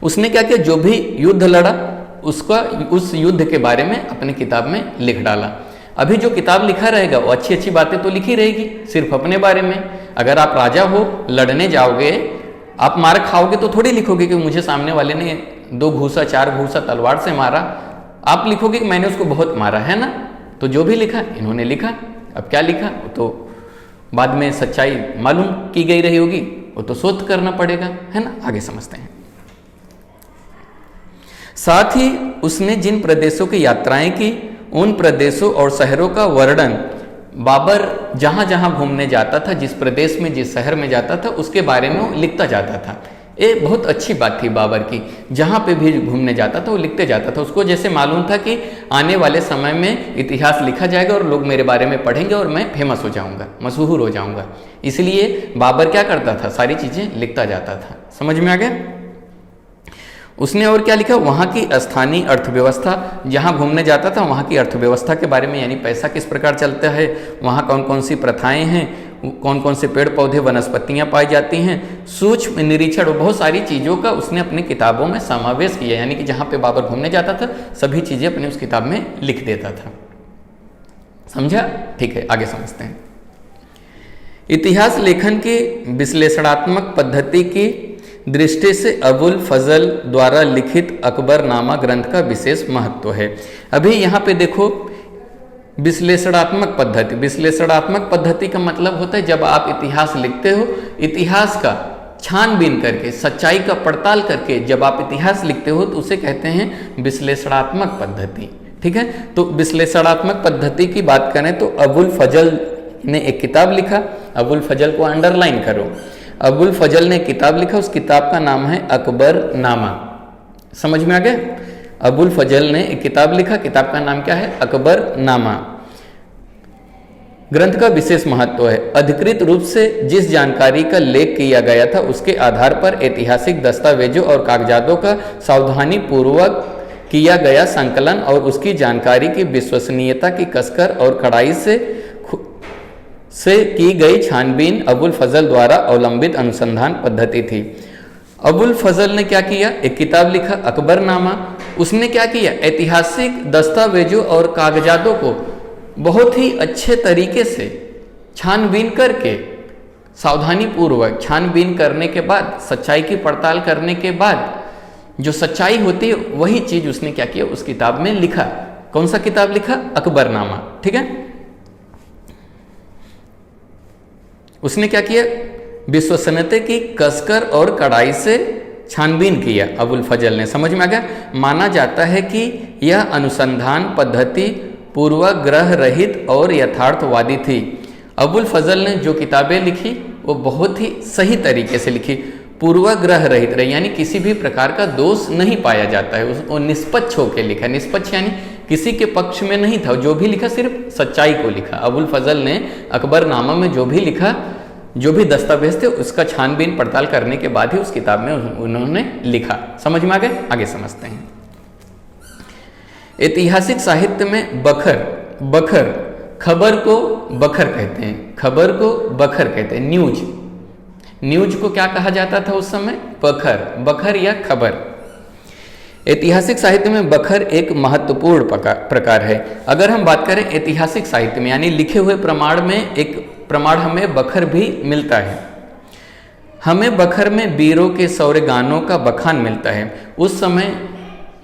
Speaker 1: उसने क्या किया? जो भी युद्ध लड़ा उसका उस युद्ध के बारे में अपनी किताब में लिख डाला। अभी जो किताब लिखा रहेगा वो अच्छी अच्छी बातें तो लिखी रहेगी सिर्फ अपने बारे में। अगर आप राजा हो, लड़ने जाओगे, आप मार खाओगे तो थोड़ी लिखोगे कि मुझे सामने वाले ने 2 घूसा 4 घूसा तलवार से मारा। आप लिखोगे कि मैंने उसको बहुत मारा, है ना। तो जो भी लिखा इन्होंने लिखा। अब क्या लिखा तो बाद में सच्चाई मालूम की गई रही होगी, वो तो शोध करना पड़ेगा, है ना। आगे समझते हैं। साथ ही उसने जिन प्रदेशों की यात्राएं की उन प्रदेशों और शहरों का वर्णन बाबर जहां जहां घूमने जाता था, जिस प्रदेश में जिस शहर में जाता था उसके बारे में वो लिखता जाता था। ये बहुत अच्छी बात थी बाबर की, जहाँ पे भी घूमने जाता था वो लिखते जाता था। उसको जैसे मालूम था कि आने वाले समय में इतिहास लिखा जाएगा और लोग मेरे बारे में पढ़ेंगे और मैं फेमस हो जाऊंगा, मशहूर हो जाऊंगा। इसलिए बाबर क्या करता था, सारी चीज़ें लिखता जाता था। समझ में आ गया? उसने और क्या लिखा, वहाँ की स्थानीय अर्थव्यवस्था, जहाँ घूमने जाता था वहाँ की अर्थव्यवस्था के बारे में, यानी पैसा किस प्रकार चलता है, वहाँ कौन कौन सी प्रथाएं हैं, कौन कौन से पेड़ पौधे वनस्पतियाँ पाई जाती हैं, सूक्ष्म निरीक्षण, बहुत सारी चीज़ों का उसने अपनी किताबों में समावेश किया। यानी कि जहाँ पे बाबर घूमने जाता था सभी चीज़ें अपनी उस किताब में लिख देता था। समझा? ठीक है, आगे समझते हैं। इतिहास लेखन की विश्लेषणात्मक पद्धति की दृष्टि से अबुल फजल द्वारा लिखित अकबरनामा ग्रंथ का विशेष महत्व है। अभी यहाँ पे देखो, विश्लेषणात्मक पद्धति, विश्लेषणात्मक पद्धति का मतलब होता है जब आप इतिहास लिखते हो, इतिहास का छानबीन करके, सच्चाई का पड़ताल करके जब आप इतिहास लिखते हो तो उसे कहते हैं विश्लेषणात्मक पद्धति। ठीक है, तो विश्लेषणात्मक पद्धति की बात करें तो अबुल फजल ने एक किताब लिखा, अबुल फजल को अंडरलाइन करो। अबुल फजल ने किताब लिखा, उस किताब का नाम है अकबरनामा। समझ में आ गया? अबुल फजल ने एक किताब लिखा, किताब का नाम क्या है? अकबरनामा। ग्रंथ का विशेष महत्व है, अधिकृत रूप से जिस जानकारी का लेख किया गया था उसके आधार पर ऐतिहासिक दस्तावेजों और कागजातों का सावधानी पूर्वक किया गया संकलन और उसकी जानकारी की विश्वसनीयता की कसकर और कड़ाई से की गई छानबीन अबुल फजल द्वारा अवलंबित अनुसंधान पद्धति थी। अबुल फजल ने क्या किया, एक किताब लिखा अकबरनामा। उसने क्या किया, ऐतिहासिक दस्तावेजों और कागजातों को बहुत ही अच्छे तरीके से छानबीन करके, सावधानी पूर्वक छानबीन करने के बाद, सच्चाई की पड़ताल करने के बाद जो सच्चाई होती है वही चीज उसने क्या किया, उस किताब में लिखा। कौन सा किताब लिखा? अकबरनामा। ठीक है, उसने क्या किया, विश्वसनीयता की कसकर और कड़ाई से छानबीन किया अबुल फजल ने। समझ में आ गया? माना जाता है कि यह अनुसंधान पद्धति पूर्वाग्रह रहित और यथार्थवादी थी। अबुल फजल ने जो किताबें लिखी वो बहुत ही सही तरीके से लिखी, पूर्वाग्रह रहित रही, यानी किसी भी प्रकार का दोष नहीं पाया जाता है। वो निष्पक्ष होकर लिखा, निष्पक्ष यानी किसी के पक्ष में नहीं था, जो भी लिखा सिर्फ सच्चाई को लिखा। अबुल फजल ने अकबरनामा में जो भी लिखा, जो भी दस्तावेज थे उसका छानबीन पड़ताल करने के बाद ही उस किताब में उन्होंने लिखा। समझ में आ गए? आगे समझते हैं। ऐतिहासिक साहित्य में बखर, खबर को बखर कहते हैं, खबर को बखर कहते हैं। न्यूज को क्या कहा जाता था उस समय? बखर या खबर। ऐतिहासिक साहित्य में बखर एक महत्वपूर्ण प्रकार है। अगर हम बात करें ऐतिहासिक साहित्य में, यानी लिखे हुए प्रमाण में एक प्रमाण हमें बखर भी मिलता है। हमें बखर में वीरों के शौर्य गानों का बखान मिलता है। उस समय,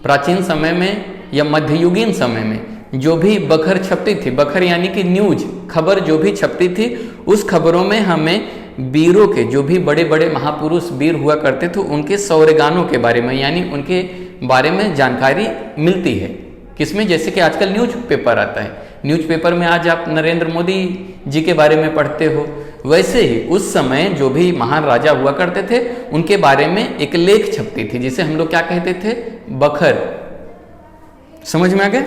Speaker 1: प्राचीन समय में या मध्ययुगीन समय में जो भी बखर छपती थी, बखर यानी कि न्यूज, खबर जो भी छपती थी, उस खबरों में हमें वीरों के, जो भी बड़े बड़े महापुरुष वीर हुआ करते थे, उनके शौर्य गानों के बारे में, यानी उनके बारे में जानकारी मिलती है। किसमें? जैसे कि आजकल न्यूज़पेपर आता है, न्यूज़पेपर में आज आप नरेंद्र मोदी जी के बारे में पढ़ते हो, वैसे ही उस समय जो भी महान राजा हुआ करते थे उनके बारे में एक लेख छपती थी, जिसे हम लोग क्या कहते थे? बखर। समझ में आ गया?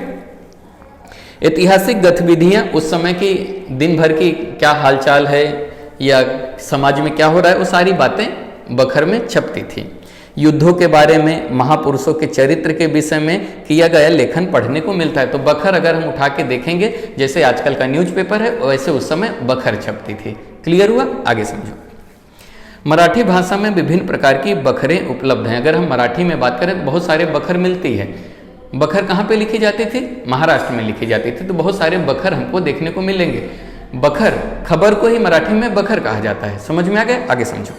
Speaker 1: ऐतिहासिक गतिविधियां, उस समय की दिन भर की क्या हालचाल है या समाज में क्या हो रहा है, वो सारी बातें बखर में छपती थी। युद्धों के बारे में, महापुरुषों के चरित्र के विषय में किया गया लेखन पढ़ने को मिलता है। तो बखर अगर हम उठा के देखेंगे, जैसे आजकल का न्यूज़पेपर है वैसे उस समय बखर छपती थी। क्लियर हुआ? आगे समझो। मराठी भाषा में विभिन्न प्रकार की बखरें उपलब्ध हैं। अगर हम मराठी में बात करें तो बहुत सारे बखर मिलती है। बखर कहाँ पे लिखी जाती थी? महाराष्ट्र में लिखी जाती थी। तो बहुत सारे बखर हमको देखने को मिलेंगे। बखर, खबर को ही मराठी में बखर कहा जाता है। समझ में आ गया? आगे समझो।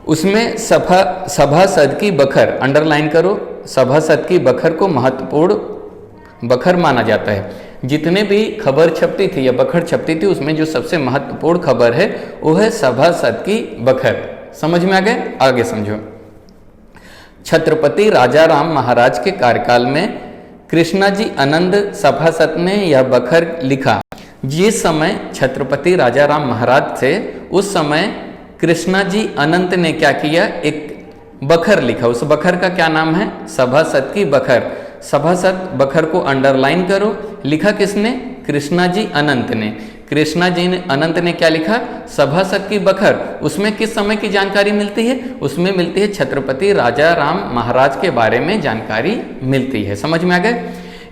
Speaker 1: उसमें सभासद की बखर, अंडरलाइन करो, सभासद की बखर को महत्वपूर्ण बखर माना जाता है। जितने भी खबर छपती थी या बखर छपती थी उसमें जो सबसे महत्वपूर्ण खबर है वो है सभासद की बखर। समझ में आ गए? आगे समझो। छत्रपति राजा राम महाराज के कार्यकाल में कृष्णा जी अनंत सभासद ने यह बखर लिखा। जिस समय छत्रपति राजा राम महाराज थे उस समय कृष्णा जी अनंत ने क्या किया, एक बखर लिखा। उस बखर का क्या नाम है, सभासद की बखर। सभासद बखर को अंडरलाइन करो। लिखा किसने, कृष्णा जी अनंत ने। कृष्णा जी ने अनंत ने क्या लिखा, सभासद की बखर। उसमें किस समय की जानकारी मिलती है, उसमें मिलती है छत्रपति राजा राम महाराज के बारे में जानकारी मिलती है। समझ में आ गए।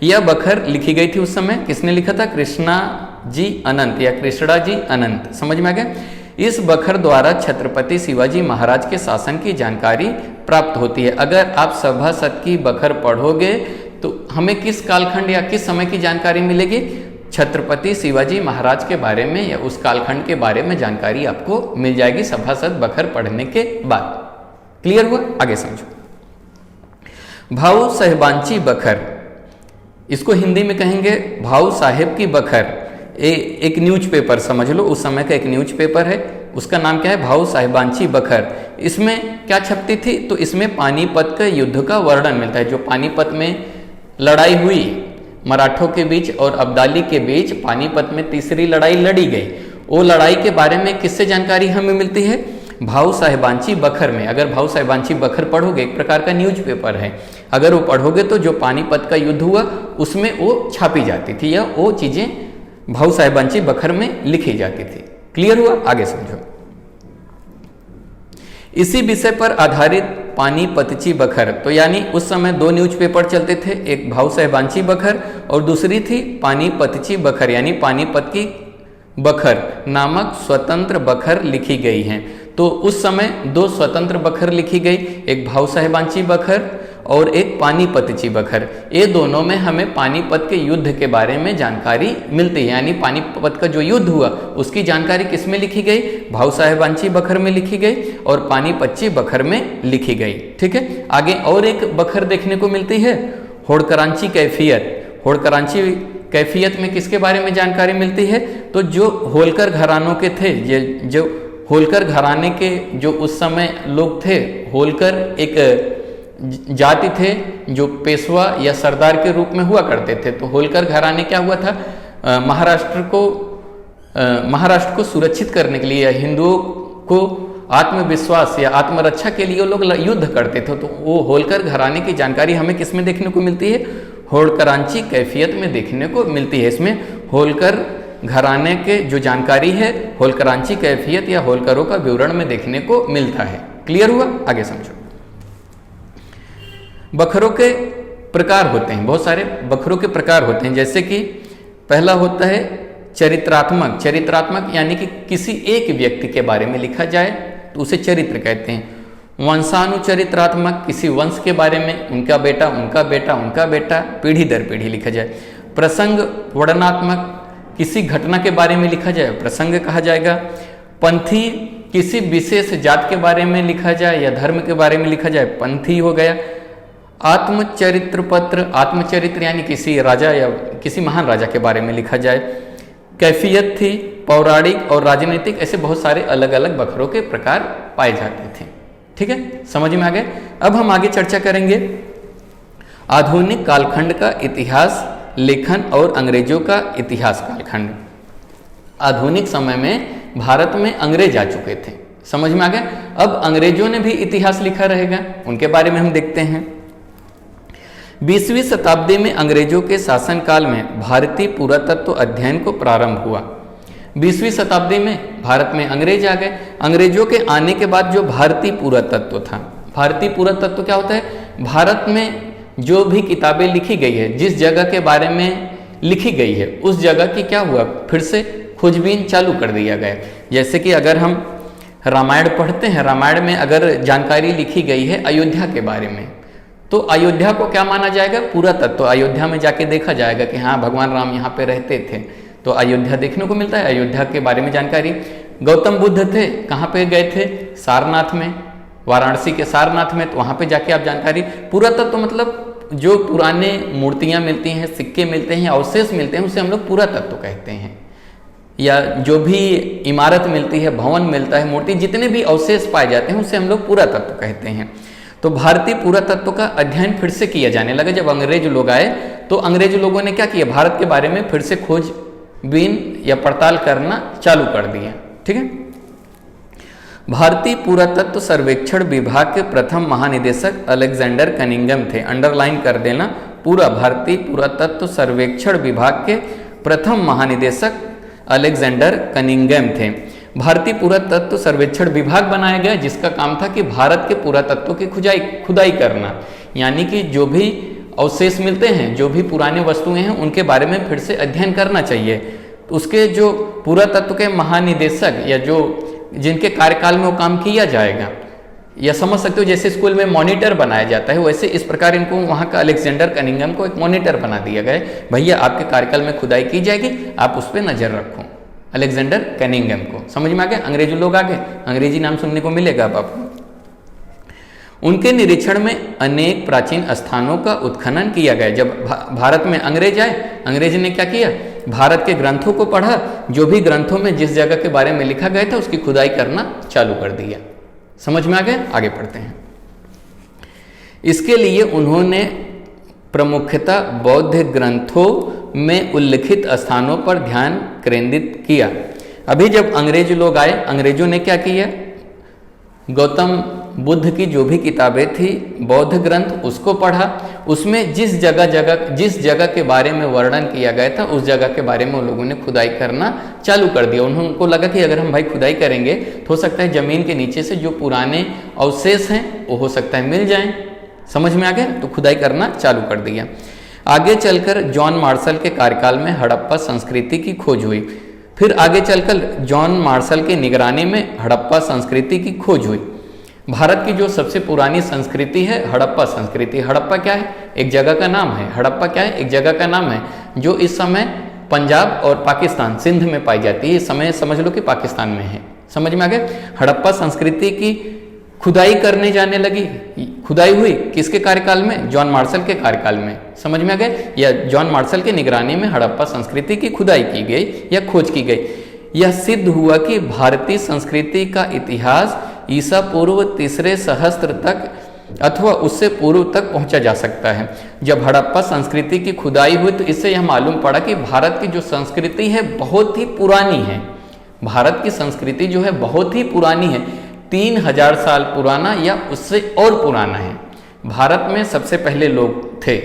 Speaker 1: यह बखर लिखी गई थी उस समय, किसने लिखा था, कृष्णा जी अनंत या कृष्णा जी अनंत। समझ में आ गया। इस बखर द्वारा छत्रपति शिवाजी महाराज के शासन की जानकारी प्राप्त होती है। अगर आप सभासद की बखर पढ़ोगे तो हमें किस कालखंड या किस समय की जानकारी मिलेगी, छत्रपति शिवाजी महाराज के बारे में या उस कालखंड के बारे में जानकारी आपको मिल जाएगी सभासद बखर पढ़ने के बाद। क्लियर हुआ, आगे समझो। भाऊ साहिबांची बखर, इसको हिंदी में कहेंगे भाऊ साहेब की बखर। एक न्यूज़पेपर समझ लो, उस समय का एक न्यूज़पेपर है, उसका नाम क्या है, भाऊ साहिबांची बखर। इसमें क्या छपती थी, तो इसमें पानीपत के युद्ध का वर्णन मिलता है। जो पानीपत में लड़ाई हुई मराठों के बीच और अब्दाली के बीच, पानीपत में तीसरी लड़ाई लड़ी गई, वो लड़ाई के बारे में किससे जानकारी हमें मिलती है, भाऊ साहिबांची बखर में। अगर भाऊ साहिबांची बखर पढ़ोगे, एक प्रकार का न्यूज़पेपर है, अगर वो पढ़ोगे तो जो पानीपत का युद्ध हुआ उसमें वो छापी जाती थी या वो चीजें भाऊ साहिबांची बखर में लिखी जाती थी। क्लियर हुआ, आगे समझो। इसी विषय पर आधारित पानीपतची बखर, तो यानी उस समय दो न्यूज़पेपर चलते थे, एक भाऊ साहिबांची बखर और दूसरी थी पानीपतची बखर, यानी पानीपत की बखर नामक स्वतंत्र बखर लिखी गई हैं। तो उस समय दो स्वतंत्र बखर लिखी गई, एक भाऊ साहिबांची बखर और एक पानीपतची बखर। ये दोनों में हमें पानीपत के युद्ध के बारे में जानकारी मिलती है, यानी पानीपत का जो युद्ध हुआ उसकी जानकारी किस में लिखी गई, भाऊ साहिबांची बखर में लिखी गई और पानीपतची बखर में लिखी गई। ठीक है, आगे और एक बखर देखने को मिलती है, होड़करांची कैफियत। होड़करांची कैफियत में किसके बारे में जानकारी मिलती है, तो जो होलकर घरानों के थे, जो होलकर घराने के जो उस समय लोग थे, होलकर एक जाति थे जो पेशवा या सरदार के रूप में हुआ करते थे। तो होलकर घराने क्या हुआ था, महाराष्ट्र को सुरक्षित करने के लिए, हिंदुओं को आत्मविश्वास या आत्मरक्षा के लिए वो लोग युद्ध करते थे। तो वो होलकर घराने की जानकारी हमें किस में देखने को मिलती है, होड़करांची कैफियत में देखने को मिलती है। इसमें होलकर घराने के जो जानकारी है होलकरांची कैफियत या होलकरों का विवरण में देखने को मिलता है। क्लियर हुआ, आगे समझो। बखरों के प्रकार होते हैं, बहुत सारे बखरों के प्रकार होते हैं। जैसे कि पहला होता है चरित्रात्मक। चरित्रात्मक यानी कि किसी एक व्यक्ति के बारे में लिखा जाए तो उसे चरित्र कहते हैं। वंशानुचरित्रात्मक, किसी वंश के बारे में, उनका बेटा उनका बेटा उनका बेटा, पीढ़ी दर पीढ़ी लिखा जाए। प्रसंग वर्णनात्मक, किसी घटना के बारे में लिखा जाए प्रसंग कहा जाएगा। पंथी, किसी विशेष जात के बारे में लिखा जाए या धर्म के बारे में लिखा जाए, पंथी हो गया। आत्मचरित्र पत्र, आत्मचरित्र यानी किसी राजा या किसी महान राजा के बारे में लिखा जाए। कैफियत थी, पौराणिक और राजनीतिक, ऐसे बहुत सारे अलग अलग बखरों के प्रकार पाए जाते थे। ठीक है, समझ में आ गए। अब हम आगे चर्चा करेंगे आधुनिक कालखंड का इतिहास लेखन और अंग्रेजों का इतिहास कालखंड। आधुनिक समय में भारत में अंग्रेज आ चुके थे, समझ में आ गए। अब अंग्रेजों ने भी इतिहास लिखा रहेगा, उनके बारे में हम देखते हैं। 20वीं शताब्दी में अंग्रेजों के शासनकाल में भारतीय पुरातत्व अध्ययन को प्रारंभ हुआ। 20वीं शताब्दी में भारत में अंग्रेज आ गए। अंग्रेजों के आने के बाद जो भारतीय पुरातत्व था, भारतीय पुरातत्व क्या होता है, भारत में जो भी किताबें लिखी गई है, जिस जगह के बारे में लिखी गई है उस जगह की क्या हुआ, फिर से खोजबीन चालू कर दिया गया। जैसे कि अगर हम रामायण पढ़ते हैं, रामायण में अगर जानकारी लिखी गई है अयोध्या के बारे में, तो अयोध्या को क्या माना जाएगा, पुरातत्व। अयोध्या में जाके देखा जाएगा कि हाँ भगवान राम यहाँ पे रहते थे, तो अयोध्या देखने को मिलता है, अयोध्या के बारे में जानकारी। गौतम बुद्ध थे, कहाँ पे गए थे, सारनाथ में, वाराणसी के सारनाथ में, तो वहाँ पे जाके आप जानकारी। पुरातत्व मतलब जो पुराने मूर्तियाँ मिलती हैं, सिक्के मिलते हैं, अवशेष मिलते हैं, उसे हम लोग पुरातत्व कहते हैं। या जो भी इमारत मिलती है, भवन मिलता है, मूर्ति, जितने भी अवशेष पाए जाते हैं उसे हम लोग पुरातत्व कहते हैं। तो भारतीय पुरातत्व का अध्ययन फिर से किया जाने लगा। जब अंग्रेज लोग आए तो अंग्रेज लोगों ने क्या किया, भारत के बारे में फिर से खोजबीन या पड़ताल करना चालू कर दिया। ठीक है। भारतीय पुरातत्व सर्वेक्षण विभाग के प्रथम महानिदेशक अलेक्जेंडर कनिंघम थे। अंडरलाइन कर देना पूरा, भारतीय पुरातत्व सर्वेक्षण विभाग के प्रथम महानिदेशक अलेक्जेंडर कनिंघम थे। भारतीय पुरातत्व सर्वेक्षण विभाग बनाया गया जिसका काम था कि भारत के पुरातत्व की खुदाई करना, यानी कि जो भी अवशेष मिलते हैं, जो भी पुराने वस्तुएं हैं, उनके बारे में फिर से अध्ययन करना चाहिए। उसके जो पुरातत्व के महानिदेशक या जो जिनके कार्यकाल में वो काम किया जाएगा, या समझ सकते हो जैसे स्कूल में मॉनिटर बनाया जाता है, वैसे इस प्रकार इनको वहाँ का अलेक्जेंडर कनिंघम को एक मॉनिटर बना दिया गया। भैया आपके कार्यकाल में खुदाई की जाएगी, आप उस पर नजर रखो। अलेक्जेंडर कनिंघम को समझ में आ गया। अंग्रेजी लोग आ गए, अंग्रेजी नाम सुनने को मिलेगा अब आपको। उनके निरीक्षण में अनेक प्राचीन स्थानों का उत्खनन किया गया। जब भारत में अंग्रेज आए, अंग्रेज ने क्या किया, भारत के ग्रंथों को पढ़ा, जो भी ग्रंथों में जिस जगह के बारे में लिखा गया था उसकी खुदाई करना चालू कर दिया। समझ में आ गया। आगे पढ़ते हैं। इसके लिए उन्होंने प्रमुखतः बौद्ध ग्रंथों में उल्लिखित स्थानों पर ध्यान केंद्रित किया। अभी जब अंग्रेज लोग आए, अंग्रेजों ने क्या किया, गौतम बुद्ध की जो भी किताबें थी, बौद्ध ग्रंथ, उसको पढ़ा। उसमें जिस जगह के बारे में वर्णन किया गया था उस जगह के बारे में उन लोगों ने खुदाई करना चालू कर दिया। उनको लगा कि अगर हम भाई खुदाई करेंगे तो हो सकता है जमीन के नीचे से जो पुराने अवशेष हैं वो हो सकता है मिल जाएं। समझ में आ गया। तो खुदाई करना चालू कर दिया। आगे चलकर जॉन मार्शल के कार्यकाल में हड़प्पा संस्कृति की खोज हुई। फिर आगे चलकर जॉन मार्शल की निगरानी में हड़प्पा संस्कृति की खोज हुई। भारत की जो सबसे पुरानी संस्कृति है हड़प्पा संस्कृति। हड़प्पा क्या है, एक जगह का नाम है। हड़प्पा क्या है, एक जगह का नाम है जो इस समय पंजाब और पाकिस्तान, सिंध में पाई जाती है। इस समय समझ लो कि पाकिस्तान में है। समझ में आ गया। हड़प्पा संस्कृति की खुदाई करने जाने लगी। खुदाई हुई किसके कार्यकाल में, जॉन मार्शल के कार्यकाल में। समझ में आ गया। या जॉन मार्शल की निगरानी में हड़प्पा संस्कृति की खुदाई की गई या खोज की गई। यह सिद्ध हुआ कि भारतीय संस्कृति का इतिहास ईसा पूर्व 3 सहस्त्र तक अथवा उससे पूर्व तक पहुंचा जा सकता है। जब हड़प्पा संस्कृति की खुदाई हुई तो इससे यह मालूम पड़ा कि भारत की जो संस्कृति है बहुत ही पुरानी है। भारत की संस्कृति जो है बहुत ही पुरानी है, 3000 साल पुराना या उससे और पुराना है। भारत में सबसे पहले लोग थे।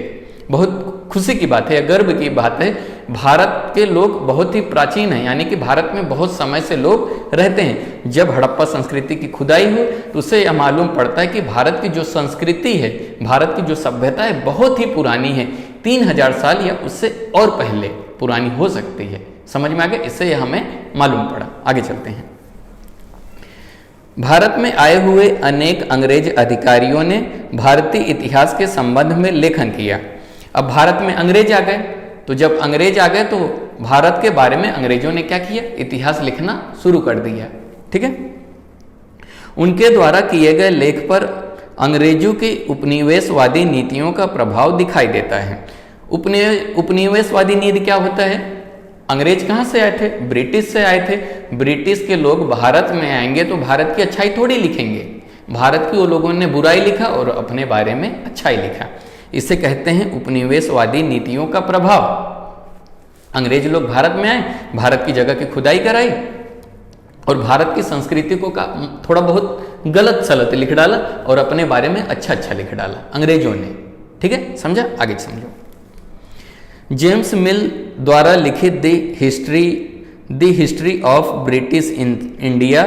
Speaker 1: बहुत खुशी की बात है या गर्व की बात है, भारत के लोग बहुत ही प्राचीन हैं, यानी कि भारत में बहुत समय से लोग रहते हैं। जब हड़प्पा संस्कृति की खुदाई हुई तो उससे यह मालूम पड़ता है कि भारत की जो संस्कृति है, भारत की जो सभ्यता है बहुत ही पुरानी है, 3000 साल या उससे और पहले पुरानी हो सकती है। समझ में आ गया। इससे यह हमें मालूम पड़ा। आगे चलते हैं। भारत में आए हुए अनेक अंग्रेज अधिकारियों ने भारतीय इतिहास के संबंध में लेखन किया। अब भारत में अंग्रेज आ गए, तो जब अंग्रेज आ गए तो भारत के बारे में अंग्रेजों ने क्या किया, इतिहास लिखना शुरू कर दिया। ठीक है। उनके द्वारा किए गए लेख पर अंग्रेजों की उपनिवेशवादी नीतियों का प्रभाव दिखाई देता है। उपनिवेशवादी नीति क्या होता है, अंग्रेज कहाँ से आए थे, ब्रिटिश से आए थे। ब्रिटिश के लोग भारत में आएंगे तो भारत की अच्छाई थोड़ी लिखेंगे, भारत की वो लोगों ने बुराई लिखा और अपने बारे में अच्छाई लिखा। इसे कहते हैं उपनिवेशवादी नीतियों का प्रभाव। अंग्रेज लोग भारत में आए, भारत की जगह की खुदाई कराई और भारत की संस्कृति को का थोड़ा बहुत गलत सलत लिख डाला और अपने बारे में अच्छा अच्छा लिख डाला अंग्रेजों ने। ठीक है, समझा। आगे समझो। जेम्स मिल द्वारा लिखित the history of British India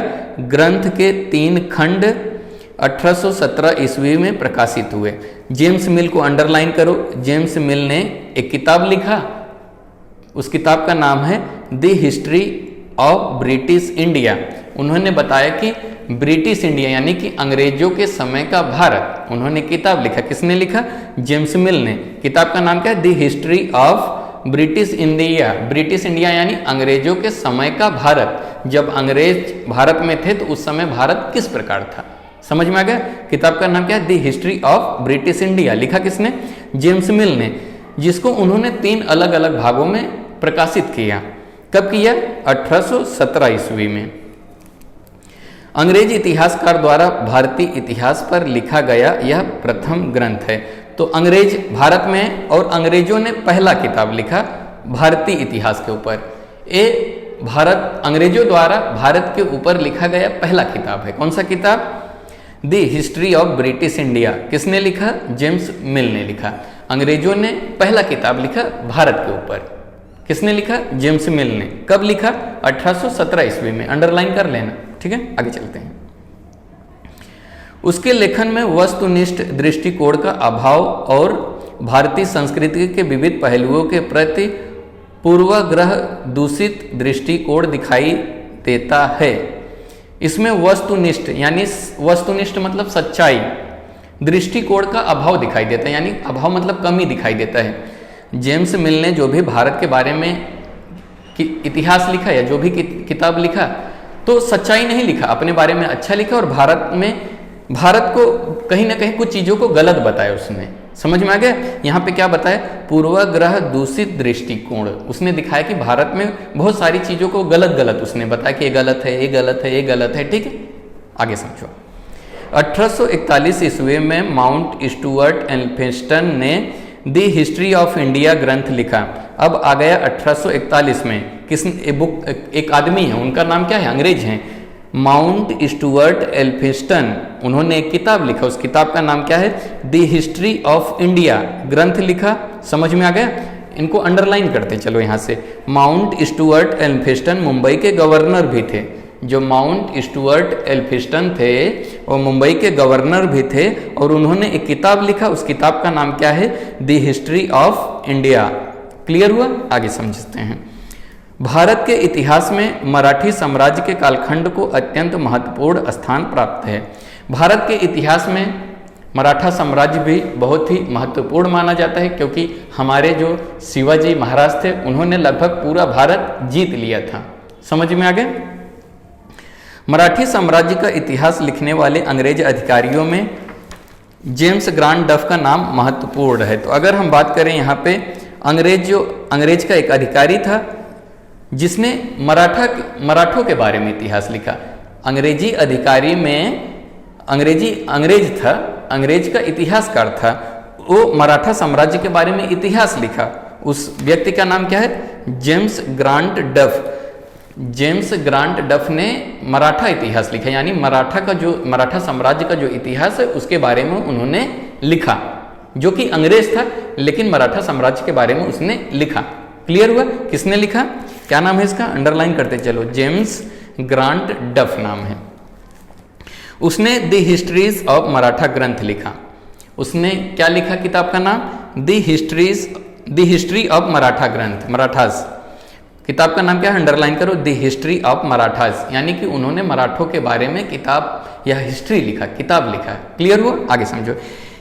Speaker 1: ग्रंथ के 3 खंड 1817 ईस्वी में प्रकाशित हुए। जेम्स मिल को अंडरलाइन करो। जेम्स मिल ने एक किताब लिखा, उस किताब का नाम है the history of British India. उन्होंने बताया कि ब्रिटिश इंडिया यानी कि अंग्रेजों के समय का भारत, उन्होंने किताब लिखा। किसने लिखा, जेम्स मिल ने। किताब का नाम क्या है, the history of British India. British India यानी अंग्रेजों के समय का भारत। जब अंग्रेज भारत में थे तो उस समय भारत किस प्रकार था। समझ में आ गया। किताब का नाम क्या है, the history of British India. लिखा किसने, जेम्स मिल ने, जिसको उन्होंने 3 अलग अलग भागों में प्रकाशित किया। कब किया, 1817 ईस्वी में। अंग्रेज इतिहासकार द्वारा भारतीय इतिहास पर लिखा गया यह प्रथम ग्रंथ है। तो अंग्रेज भारत में और अंग्रेजों ने पहला किताब लिखा भारतीय इतिहास के ऊपर। ये भारत अंग्रेजों द्वारा भारत के ऊपर लिखा गया पहला किताब है। कौन सा किताब? The history of British India. किसने लिखा? जेम्स मिल ने लिखा। अंग्रेजों ने पहला किताब लिखा भारत के ऊपर। किसने लिखा? जेम्स मिल ने। कब लिखा? 1817 ईस्वी में। अंडरलाइन कर लेना, ठीक है। आगे चलते हैं। उसके लेखन में वस्तुनिष्ठ दृष्टिकोण का अभाव और भारतीय संस्कृति के विविध पहलुओं के प्रति पूर्वाग्रह दूषित दृष्टिकोण दिखाई देता है। इसमें वस्तुनिष्ठ यानी वस्तुनिष्ठ मतलब सच्चाई, दृष्टिकोण का अभाव दिखाई देता है, यानी अभाव मतलब कमी दिखाई देता है। जेम्स मिल ने जो भी भारत के बारे में इतिहास लिखा या जो भी किताब लिखा तो सच्चाई नहीं लिखा, अपने बारे में अच्छा लिखा और भारत को कहीं ना कहीं कुछ चीज़ों को गलत बताया उसने। समझ में आ गया? यहाँ पे क्या बताया? पूर्वाग्रह दूषित दृष्टिकोण। उसने दिखाया कि भारत में बहुत सारी चीज़ों को गलत उसने बताया कि ये गलत है, ये गलत है, ये गलत है, ठीक है। आगे समझो। 1841 ईस्वी में माउंट स्टुअर्ट एल्फिंस्टन ने द हिस्ट्री ऑफ इंडिया ग्रंथ लिखा। अब आ गया 1841 में। एक आदमी है, उनका नाम क्या है? अंग्रेज हैं, माउंट स्टुअर्ट एल्फिंस्टन। उन्होंने एक किताब लिखा, उस किताब का नाम क्या है? द हिस्ट्री ऑफ इंडिया ग्रंथ लिखा। समझ में आ गया? इनको अंडरलाइन करते चलो यहाँ से। माउंट स्टुअर्ट एल्फिंस्टन मुंबई के गवर्नर भी थे। जो माउंट स्टुअर्ट एल्फिंस्टन थे वो मुंबई के गवर्नर भी थे और उन्होंने एक किताब लिखा, उस किताब का नाम क्या है? The history of India. Clear हुआ? आगे समझते हैं। भारत के इतिहास में मराठी साम्राज्य के कालखंड को अत्यंत महत्वपूर्ण स्थान प्राप्त है। भारत के इतिहास में मराठा साम्राज्य भी बहुत ही महत्वपूर्ण माना जाता है, क्योंकि हमारे जो शिवाजी महाराज थे उन्होंने लगभग पूरा भारत जीत लिया था। समझ में आ गया? मराठी साम्राज्य का इतिहास लिखने वाले अंग्रेज अधिकारियों में जेम्स ग्रांट डफ का नाम महत्वपूर्ण है। तो अगर हम बात करें यहाँ पे अंग्रेज का एक अधिकारी था जिसने मराठों के बारे में इतिहास लिखा। अंग्रेजी अधिकारी में अंग्रेज था, अंग्रेज का इतिहासकार था, वो मराठा साम्राज्य के बारे में इतिहास लिखा। उस व्यक्ति का नाम क्या है? जेम्स ग्रांट डफ। जेम्स ग्रांट डफ ने मराठा इतिहास लिखा, यानी मराठा साम्राज्य का जो इतिहास है उसके बारे में उन्होंने लिखा, जो कि अंग्रेज था लेकिन मराठा साम्राज्य के बारे में उसने लिखा। क्लियर हुआ? किसने लिखा? क्या नाम है इसका? अंडरलाइन करते चलो। जेम्स ग्रांट डफ नाम है। उसने द हिस्ट्रीज ऑफ मराठा ग्रंथ लिखा। उसने क्या लिखा? किताब का नाम द हिस्ट्री ऑफ मराठा ग्रंथ, मराठास। किताब का नाम क्या है? अंडरलाइन करो, द हिस्ट्री ऑफ मराठास। यानी कि उन्होंने मराठों के बारे में किताब या हिस्ट्री लिखा, किताब लिखा। क्लियर हुआ? आगे समझो।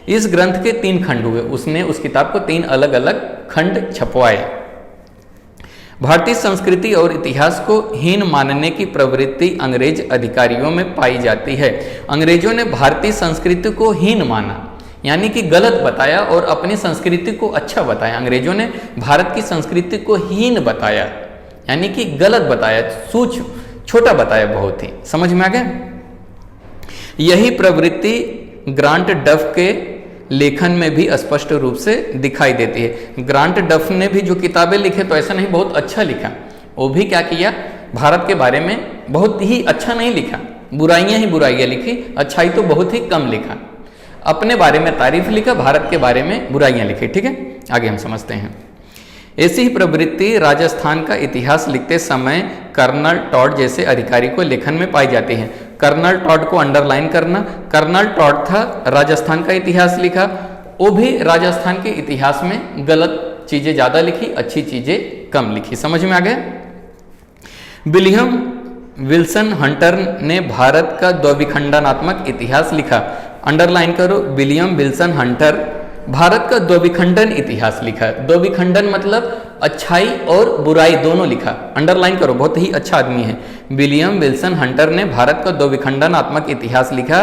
Speaker 1: इस ग्रंथ के 3 खंड हुए। उसने उस किताब को 3 अलग अलग खंड छपवाए। भारतीय संस्कृति और इतिहास को हीन मानने की प्रवृत्ति अंग्रेज अधिकारियों में पाई जाती है। अंग्रेजों ने भारतीय संस्कृति को हीन माना, यानी कि गलत बताया और अपनी संस्कृति को अच्छा बताया। अंग्रेजों ने भारत की संस्कृति को हीन बताया, यानी कि गलत बताया, छोटा बताया बहुत ही। समझ में आ गया? यही प्रवृत्ति ग्रांट डफ के लेखन में भी स्पष्ट रूप से दिखाई देती है। ग्रांट डफ ने भी जो किताबें लिखे तो ऐसा नहीं बहुत अच्छा लिखा, वो भी क्या किया? भारत के बारे में बहुत ही अच्छा नहीं लिखा, बुराइयां ही बुराइयां लिखी, अच्छाई तो बहुत ही कम लिखा। अपने बारे में तारीफ लिखा, भारत के बारे में बुराइयां लिखी। ठीक है, आगे हम समझते हैं। ऐसी ही प्रवृत्ति राजस्थान का इतिहास लिखते समय कर्नल टॉड जैसे अधिकारी को लेखन में पाई जाती है। कर्नल टॉड को अंडरलाइन करना। कर्नल टॉड था, राजस्थान का इतिहास लिखा, वो भी राजस्थान के इतिहास में गलत चीजें ज्यादा लिखी, अच्छी चीजें कम लिखी। समझ में आ गया? विलियम विल्सन हंटर ने भारत का द्विखंडनात्मक इतिहास लिखा। अंडरलाइन करो, विलियम विल्सन हंटर भारत का द्विखंडन इतिहास लिखा। द्विखंडन मतलब अच्छाई और बुराई दोनों लिखा। अंडरलाइन करो, बहुत ही अच्छा आदमी है। विलियम विल्सन हंटर ने भारत का द्विखंडनात्मक इतिहास लिखा।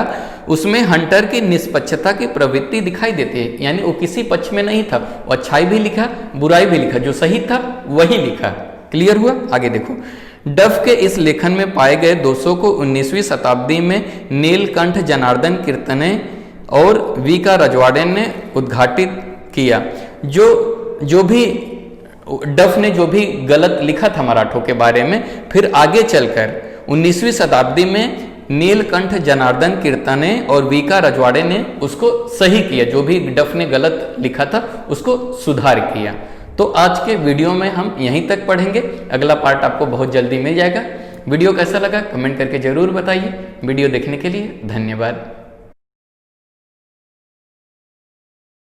Speaker 1: उसमें हंटर की निष्पक्षता की प्रवृत्ति दिखाई देती है, यानी वो किसी पक्ष में नहीं था, वो अच्छाई भी लिखा, बुराई भी लिखा, जो सही था वही लिखा। क्लियर हुआ? आगे देखो। डफ के इस लेखन में पाए गए दोषों को 19वीं शताब्दी में नीलकंठ जनार्दन कीर्तने और वी का रजवाड़े ने उद्घाटित किया। जो भी डफ ने जो भी गलत लिखा था मराठों के बारे में, फिर आगे चलकर 19वीं शताब्दी में नीलकंठ जनार्दन कीर्तने और वी का रजवाड़े ने उसको सही किया। जो भी डफ ने गलत लिखा था उसको सुधार किया। तो आज के वीडियो में हम यहीं तक पढ़ेंगे, अगला पार्ट आपको बहुत जल्दी मिल जाएगा। वीडियो कैसा लगा कमेंट करके जरूर बताइए। वीडियो देखने के लिए धन्यवाद।